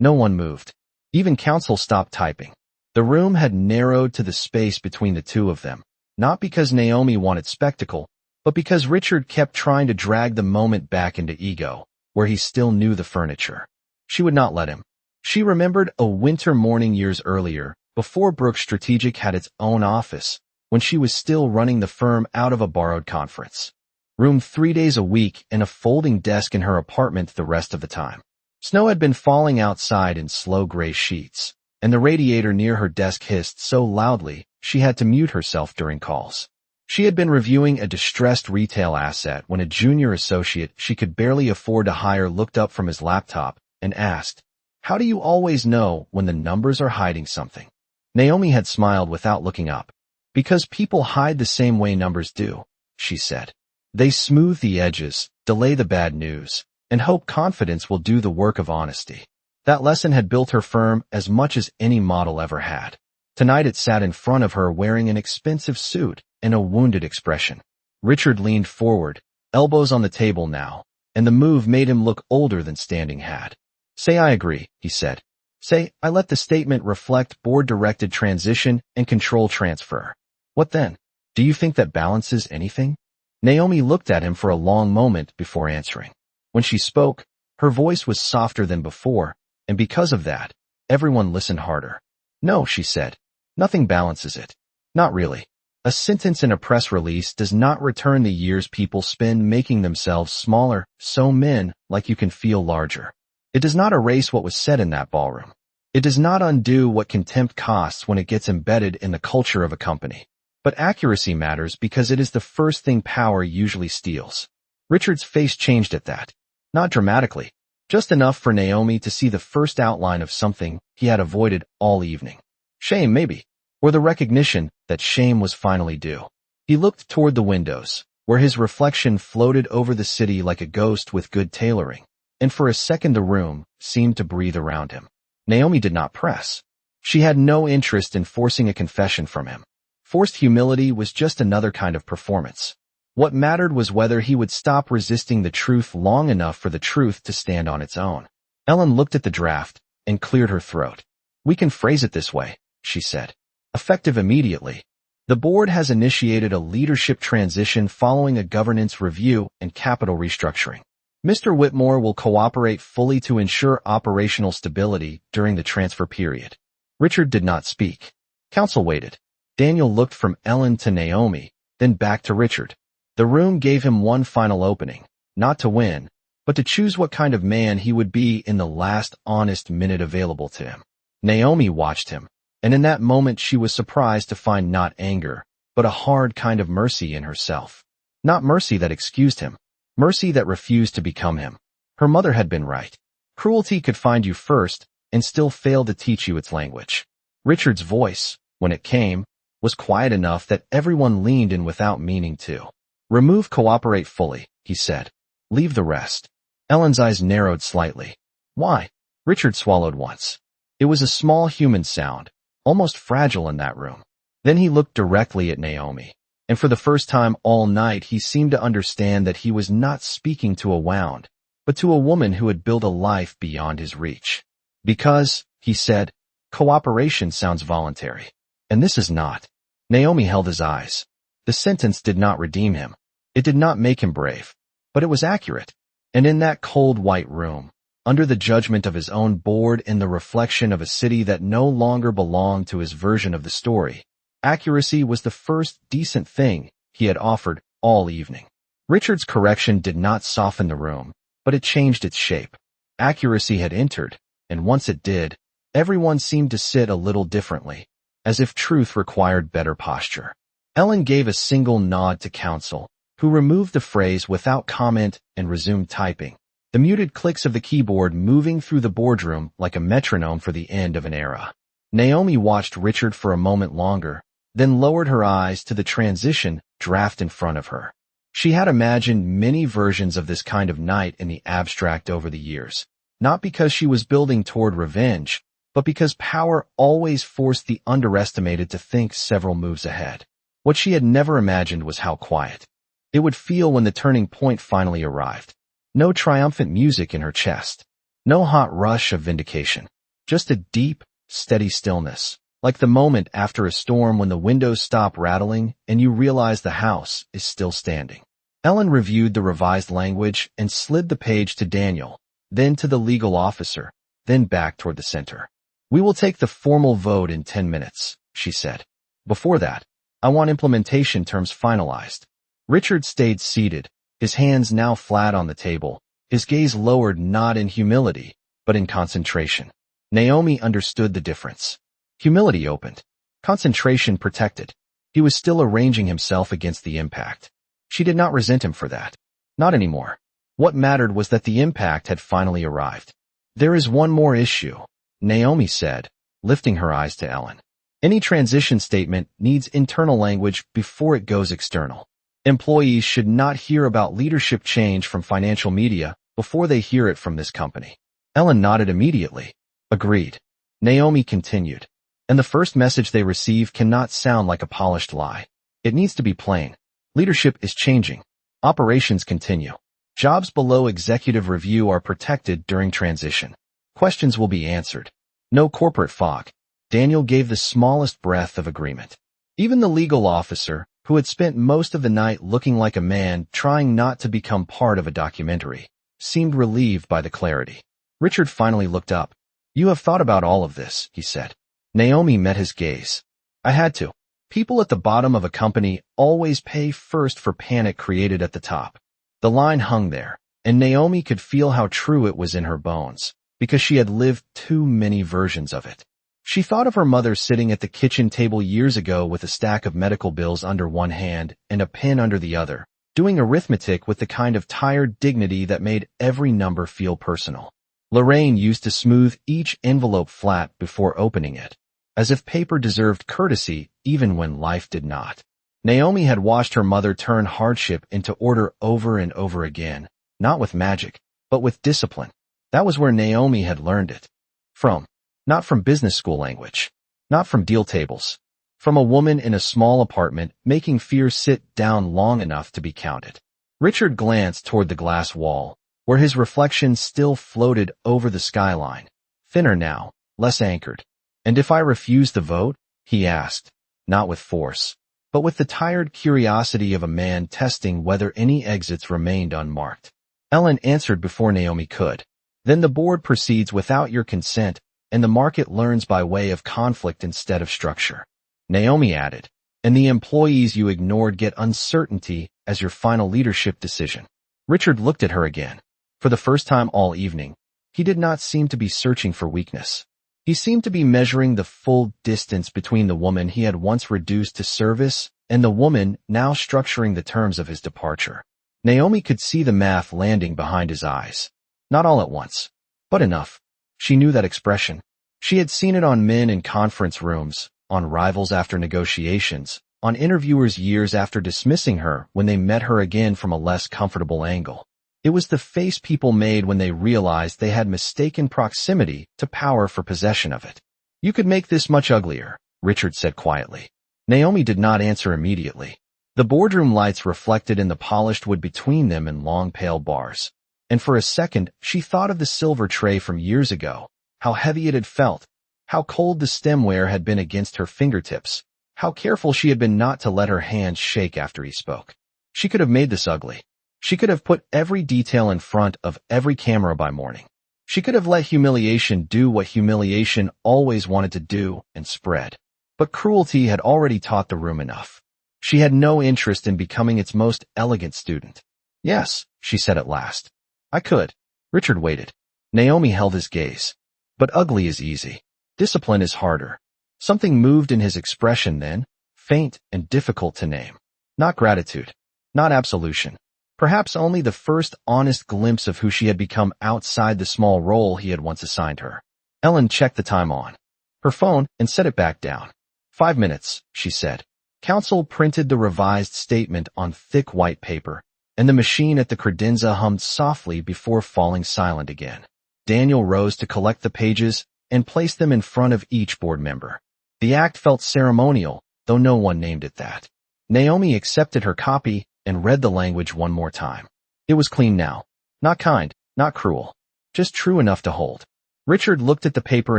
No one moved. Even counsel stopped typing. The room had narrowed to the space between the two of them. Not because Naomi wanted spectacle, but because Richard kept trying to drag the moment back into ego, where he still knew the furniture. She would not let him. She remembered a winter morning years earlier, before Brooks Strategic had its own office, when she was still running the firm out of a borrowed conference room 3 days a week and a folding desk in her apartment the rest of the time. Snow had been falling outside in slow gray sheets, and the radiator near her desk hissed so loudly she had to mute herself during calls. She had been reviewing a distressed retail asset when a junior associate she could barely afford to hire looked up from his laptop and asked, "How do you always know when the numbers are hiding something?" Naomi had smiled without looking up. "Because people hide the same way numbers do," she said. "They smooth the edges, delay the bad news, and hope confidence will do the work of honesty." That lesson had built her firm as much as any model ever had. Tonight it sat in front of her wearing an expensive suit and a wounded expression. Richard leaned forward, elbows on the table now, and the move made him look older than standing had. "Say I agree," he said. "Say I let the statement reflect board-directed transition and control transfer. What then? Do you think that balances anything?" Naomi looked at him for a long moment before answering. When she spoke, her voice was softer than before, and because of that, everyone listened harder. "No," she said. "Nothing balances it. Not really. A sentence in a press release does not return the years people spend making themselves smaller, so men, like you, can feel larger. It does not erase what was said in that ballroom. It does not undo what contempt costs when it gets embedded in the culture of a company. But accuracy matters because it is the first thing power usually steals. Richard's face changed at that. Not dramatically. Just enough for Naomi to see the first outline of something he had avoided all evening. Shame, maybe. Or the recognition that shame was finally due. He looked toward the windows, where his reflection floated over the city like a ghost with good tailoring, and for a second the room seemed to breathe around him. Naomi did not press. She had no interest in forcing a confession from him. Forced humility was just another kind of performance. What mattered was whether he would stop resisting the truth long enough for the truth to stand on its own. Ellen looked at the draft and cleared her throat. "We can phrase it this way," she said. "Effective immediately. The board has initiated a leadership transition following a governance review and capital restructuring. Mr. Whitmore will cooperate fully to ensure operational stability during the transfer period." Richard did not speak. Counsel waited. Daniel looked from Ellen to Naomi, then back to Richard. The room gave him one final opening, not to win, but to choose what kind of man he would be in the last honest minute available to him. Naomi watched him, and in that moment she was surprised to find not anger, but a hard kind of mercy in herself. Not mercy that excused him, mercy that refused to become him. Her mother had been right. Cruelty could find you first and still fail to teach you its language. Richard's voice, when it came, was quiet enough that everyone leaned in without meaning to. "Remove cooperate fully," he said. "Leave the rest." Ellen's eyes narrowed slightly. "Why?" Richard swallowed once. It was a small human sound, almost fragile in that room. Then he looked directly at Naomi, and for the first time all night he seemed to understand that he was not speaking to a wound, but to a woman who had built a life beyond his reach. "Because," he said, "cooperation sounds voluntary. And this is not." Naomi held his eyes. The sentence did not redeem him. It did not make him brave. But it was accurate. And in that cold white room, under the judgment of his own board and the reflection of a city that no longer belonged to his version of the story, accuracy was the first decent thing he had offered all evening. Richard's correction did not soften the room, but it changed its shape. Accuracy had entered, and once it did, everyone seemed to sit a little differently, as if truth required better posture. Ellen gave a single nod to counsel, who removed the phrase without comment and resumed typing, the muted clicks of the keyboard moving through the boardroom like a metronome for the end of an era. Naomi watched Richard for a moment longer, then lowered her eyes to the transition draft in front of her. She had imagined many versions of this kind of night in the abstract over the years, not because she was building toward revenge, but because power always forced the underestimated to think several moves ahead. What she had never imagined was how quiet it would feel when the turning point finally arrived. No triumphant music in her chest. No hot rush of vindication. Just a deep, steady stillness, like the moment after a storm when the windows stop rattling and you realize the house is still standing. Ellen reviewed the revised language and slid the page to Daniel, then to the legal officer, then back toward the center. "We will take the formal vote in 10 minutes, she said. "Before that, I want implementation terms finalized." Richard stayed seated, his hands now flat on the table, his gaze lowered not in humility, but in concentration. Naomi understood the difference. Humility opened. Concentration protected. He was still arranging himself against the impact. She did not resent him for that. Not anymore. What mattered was that the impact had finally arrived. "There is one more issue," Naomi said, lifting her eyes to Ellen. "Any transition statement needs internal language before it goes external. Employees should not hear about leadership change from financial media before they hear it from this company." Ellen nodded immediately. "Agreed." Naomi continued. "And the first message they receive cannot sound like a polished lie. It needs to be plain. Leadership is changing. Operations continue. Jobs below executive review are protected during transition. Questions will be answered. No corporate fog." Daniel gave the smallest breath of agreement. Even the legal officer, who had spent most of the night looking like a man trying not to become part of a documentary, seemed relieved by the clarity. Richard finally looked up. "You have thought about all of this," he said. Naomi met his gaze. "I had to. People at the bottom of a company always pay first for panic created at the top. The line hung there, and Naomi could feel how true it was in her bones, because she had lived too many versions of it. She thought of her mother sitting at the kitchen table years ago with a stack of medical bills under one hand and a pen under the other, doing arithmetic with the kind of tired dignity that made every number feel personal. Lorraine used to smooth each envelope flat before opening it, as if paper deserved courtesy even when life did not. Naomi had watched her mother turn hardship into order over and over again, not with magic, but with discipline. That was where Naomi had learned it. From. Not from business school language. Not from deal tables. From a woman in a small apartment making fear sit down long enough to be counted. Richard glanced toward the glass wall, where his reflection still floated over the skyline, thinner now, less anchored. And if I refuse the vote? He asked, not with force, but with the tired curiosity of a man testing whether any exits remained unmarked. Ellen answered before Naomi could. Then the board proceeds without your consent, and the market learns by way of conflict instead of structure. Naomi added, and the employees you ignored get uncertainty as your final leadership decision. Richard looked at her again. For the first time all evening, he did not seem to be searching for weakness. He seemed to be measuring the full distance between the woman he had once reduced to service and the woman now structuring the terms of his departure. Naomi could see the math landing behind his eyes. Not all at once, but enough. She knew that expression. She had seen it on men in conference rooms, on rivals after negotiations, on interviewers years after dismissing her when they met her again from a less comfortable angle. It was the face people made when they realized they had mistaken proximity to power for possession of it. You could make this much uglier, Richard said quietly. Naomi did not answer immediately. The boardroom lights reflected in the polished wood between them in long pale bars. And for a second, she thought of the silver tray from years ago, how heavy it had felt, how cold the stemware had been against her fingertips, how careful she had been not to let her hands shake after he spoke. She could have made this ugly. She could have put every detail in front of every camera by morning. She could have let humiliation do what humiliation always wanted to do and spread. But cruelty had already taught the room enough. She had no interest in becoming its most elegant student. Yes, she said at last. I could. Richard waited. Naomi held his gaze. But ugly is easy. Discipline is harder. Something moved in his expression then, faint and difficult to name. Not gratitude. Not absolution. Perhaps only the first honest glimpse of who she had become outside the small role he had once assigned her. Ellen checked the time on her phone and set it back down. 5 minutes, she said. Counsel printed the revised statement on thick white paper, and the machine at the credenza hummed softly before falling silent again. Daniel rose to collect the pages and place them in front of each board member. The act felt ceremonial, though no one named it that. Naomi accepted her copy and read the language one more time. It was clean now. Not kind, not cruel. Just true enough to hold. Richard looked at the paper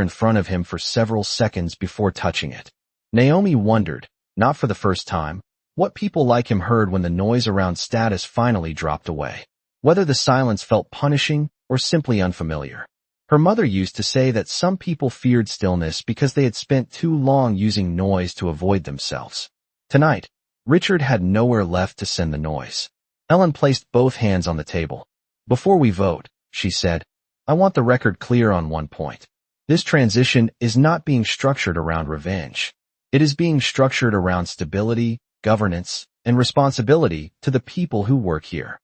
in front of him for several seconds before touching it. Naomi wondered, not for the first time, what people like him heard when the noise around status finally dropped away. Whether the silence felt punishing or simply unfamiliar. Her mother used to say that some people feared stillness because they had spent too long using noise to avoid themselves. Tonight, Richard had nowhere left to send the noise. Ellen placed both hands on the table. Before we vote, she said, I want the record clear on one point. This transition is not being structured around revenge. It is being structured around stability, governance, and responsibility to the people who work here.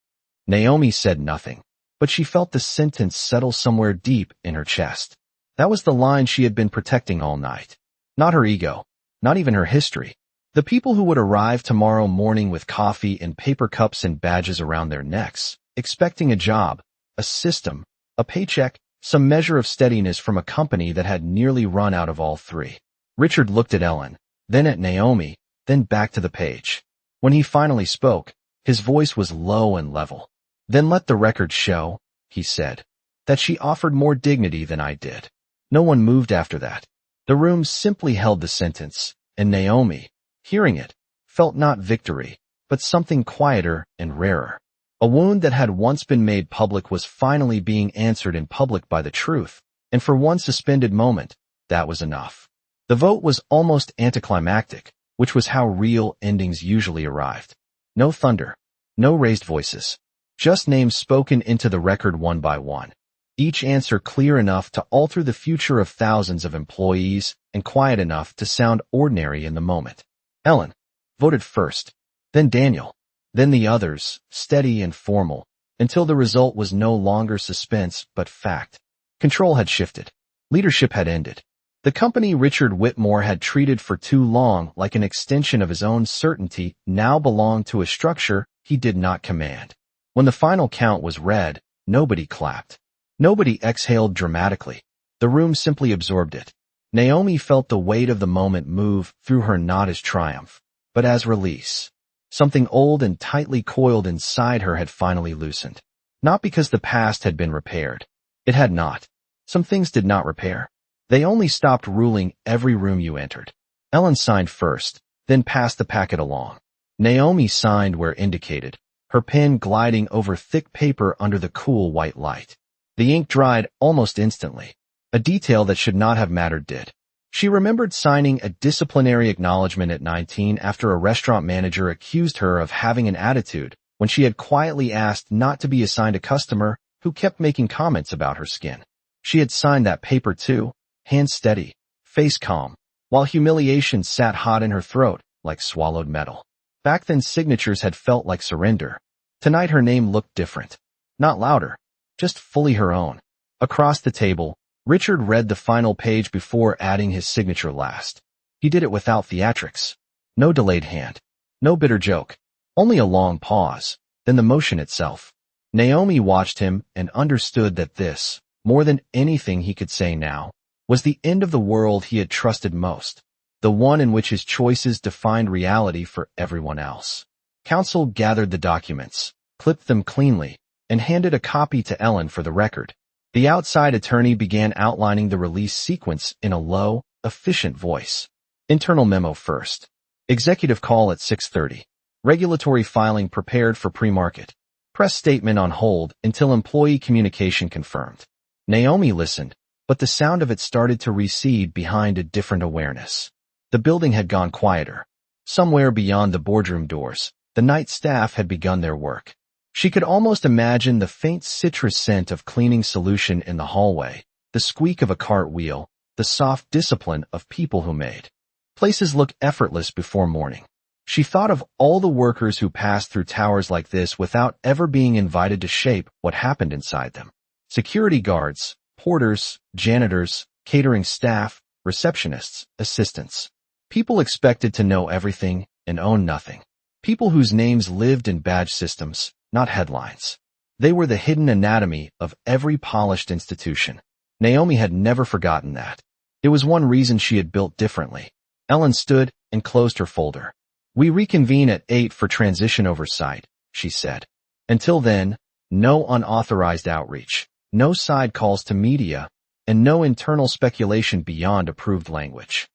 Naomi said nothing, but she felt the sentence settle somewhere deep in her chest. That was the line she had been protecting all night. Not her ego, not even her history. The people who would arrive tomorrow morning with coffee and paper cups and badges around their necks, expecting a job, a system, a paycheck, some measure of steadiness from a company that had nearly run out of all three. Richard looked at Ellen, then at Naomi, then back to the page. When he finally spoke, his voice was low and level. Then let the record show, he said, that she offered more dignity than I did. No one moved after that. The room simply held the sentence, and Naomi, hearing it, felt not victory, but something quieter and rarer. A wound that had once been made public was finally being answered in public by the truth, and for one suspended moment, that was enough. The vote was almost anticlimactic, which was how real endings usually arrived. No thunder, no raised voices, just names spoken into the record one by one. Each answer clear enough to alter the future of thousands of employees and quiet enough to sound ordinary in the moment. Ellen voted first, then Daniel, then the others, steady and formal, until the result was no longer suspense but fact. Control had shifted. Leadership had ended. The company Richard Whitmore had treated for too long like an extension of his own certainty now belonged to a structure he did not command. When the final count was read, nobody clapped. Nobody exhaled dramatically. The room simply absorbed it. Naomi felt the weight of the moment move through her not as triumph, but as release. Something old and tightly coiled inside her had finally loosened. Not because the past had been repaired. It had not. Some things did not repair. They only stopped ruling every room you entered. Ellen signed first, then passed the packet along. Naomi signed where indicated, her pen gliding over thick paper under the cool white light. The ink dried almost instantly. A detail that should not have mattered did. She remembered signing a disciplinary acknowledgement at 19 after a restaurant manager accused her of having an attitude when she had quietly asked not to be assigned a customer who kept making comments about her skin. She had signed that paper too, hands steady, face calm, while humiliation sat hot in her throat like swallowed metal. Back then signatures had felt like surrender. Tonight her name looked different. Not louder, just fully her own. Across the table, Richard read the final page before adding his signature last. He did it without theatrics. No delayed hand. No bitter joke. Only a long pause, then the motion itself. Naomi watched him and understood that this, more than anything he could say now, was the end of the world he had trusted most, the one in which his choices defined reality for everyone else. Counsel gathered the documents, clipped them cleanly, and handed a copy to Ellen for the record. The outside attorney began outlining the release sequence in a low, efficient voice. Internal memo first. Executive call at 6:30. Regulatory filing prepared for pre-market. Press statement on hold until employee communication confirmed. Naomi listened, but the sound of it started to recede behind a different awareness. The building had gone quieter. Somewhere beyond the boardroom doors, the night staff had begun their work. She could almost imagine the faint citrus scent of cleaning solution in the hallway, the squeak of a cart wheel, the soft discipline of people who made places look effortless before morning. She thought of all the workers who passed through towers like this without ever being invited to shape what happened inside them. Security guards, porters, janitors, catering staff, receptionists, assistants. People expected to know everything and own nothing. People whose names lived in badge systems, not headlines. They were the hidden anatomy of every polished institution. Naomi had never forgotten that. It was one reason she had built differently. Ellen stood and closed her folder. We reconvene at 8 for transition oversight, she said. Until then, no unauthorized outreach, no side calls to media, and no internal speculation beyond approved language.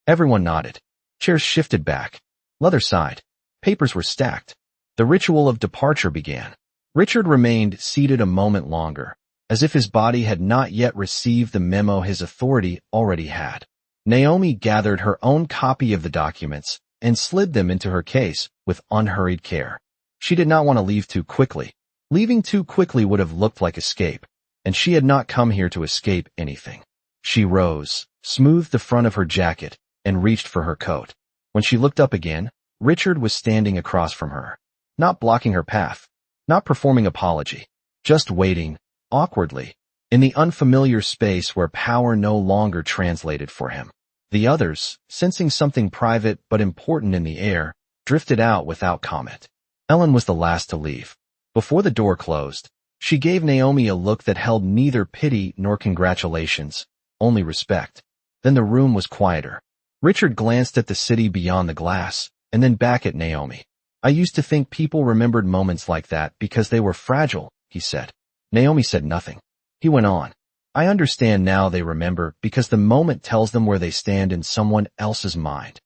Everyone nodded. Chairs shifted back. Leather side. Papers were stacked. The ritual of departure began. Richard remained seated a moment longer, as if his body had not yet received the memo his authority already had. Naomi gathered her own copy of the documents and slid them into her case with unhurried care. She did not want to leave too quickly. Leaving too quickly would have looked like escape, and she had not come here to escape anything. She rose, smoothed the front of her jacket, and reached for her coat. When she looked up again, Richard was standing across from her. Not blocking her path, not performing apology, just waiting, awkwardly, in the unfamiliar space where power no longer translated for him. The others, sensing something private but important in the air, drifted out without comment. Ellen was the last to leave. Before the door closed, she gave Naomi a look that held neither pity nor congratulations, only respect. Then the room was quieter. Richard glanced at the city beyond the glass, and then back at Naomi. I used to think people remembered moments like that because they were fragile, he said. Naomi said nothing. He went on. I understand now they remember because the moment tells them where they stand in someone else's mind.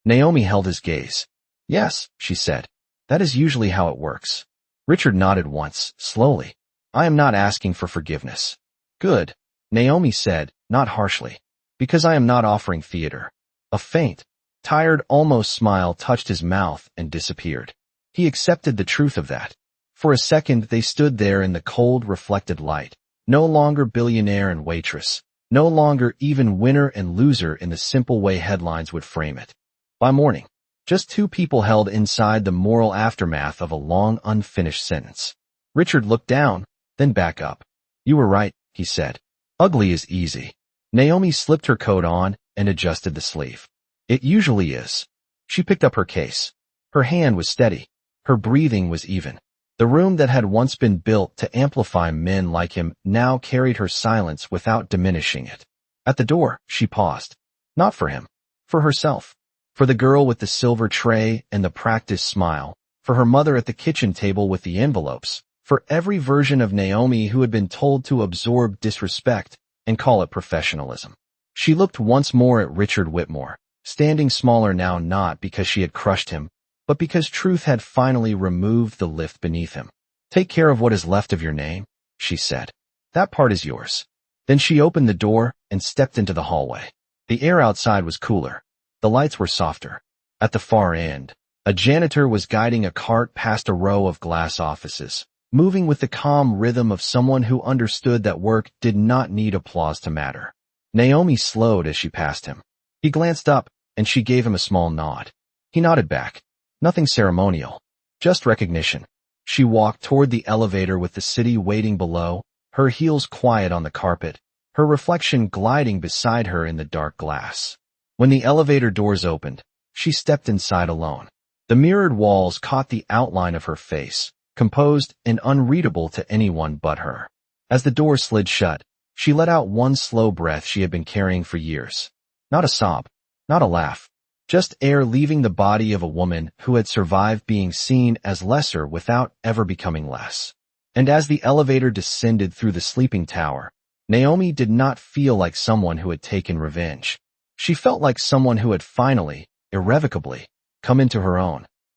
Naomi held his gaze. Yes, she said. That is usually how it works. Richard nodded once, slowly. I am not asking for forgiveness. Good, Naomi said, not harshly. Because I am not offering theater. A feint. Tired, almost smile touched his mouth and disappeared. He accepted the truth of that. For a second they stood there in the cold, reflected light. No longer billionaire and waitress. No longer even winner and loser in the simple way headlines would frame it. By morning, just two people held inside the moral aftermath of a long, unfinished sentence. Richard looked down, then back up. "You were right," he said. "Ugly is easy." Naomi slipped her coat on and adjusted the sleeve. "It usually is." She picked up her case. Her hand was steady. Her breathing was even. The room that had once been built to amplify men like him now carried her silence without diminishing it. At the door, she paused. Not for him. For herself. For the girl with the silver tray and the practiced smile. For her mother at the kitchen table with the envelopes. For every version of Naomi who had been told to absorb disrespect and call it professionalism. She looked once more at Richard Whitmore, standing smaller now not because she had crushed him, but because truth had finally removed the lift beneath him. "Take care of what is left of your name," she said. "That part is yours." Then she opened the door and stepped into the hallway. The air outside was cooler. The lights were softer. At the far end, a janitor was guiding a cart past a row of glass offices, moving with the calm rhythm of someone who understood that work did not need applause to matter. Naomi slowed as she passed him. He glanced up, and she gave him a small nod. He nodded back. Nothing ceremonial, just recognition. She walked toward the elevator with the city waiting below, her heels quiet on the carpet, her reflection gliding beside her in the dark glass. When the elevator doors opened, she stepped inside alone. The mirrored walls caught the outline of her face, composed and unreadable to anyone but her. As the door slid shut, she let out one slow breath she had been carrying for years. Not a sob, not a laugh. Just air leaving the body of a woman who had survived being seen as lesser without ever becoming less. And as the elevator descended through the sleeping tower, Naomi did not feel like someone who had taken revenge. She felt like someone who had finally, irrevocably, come into her own.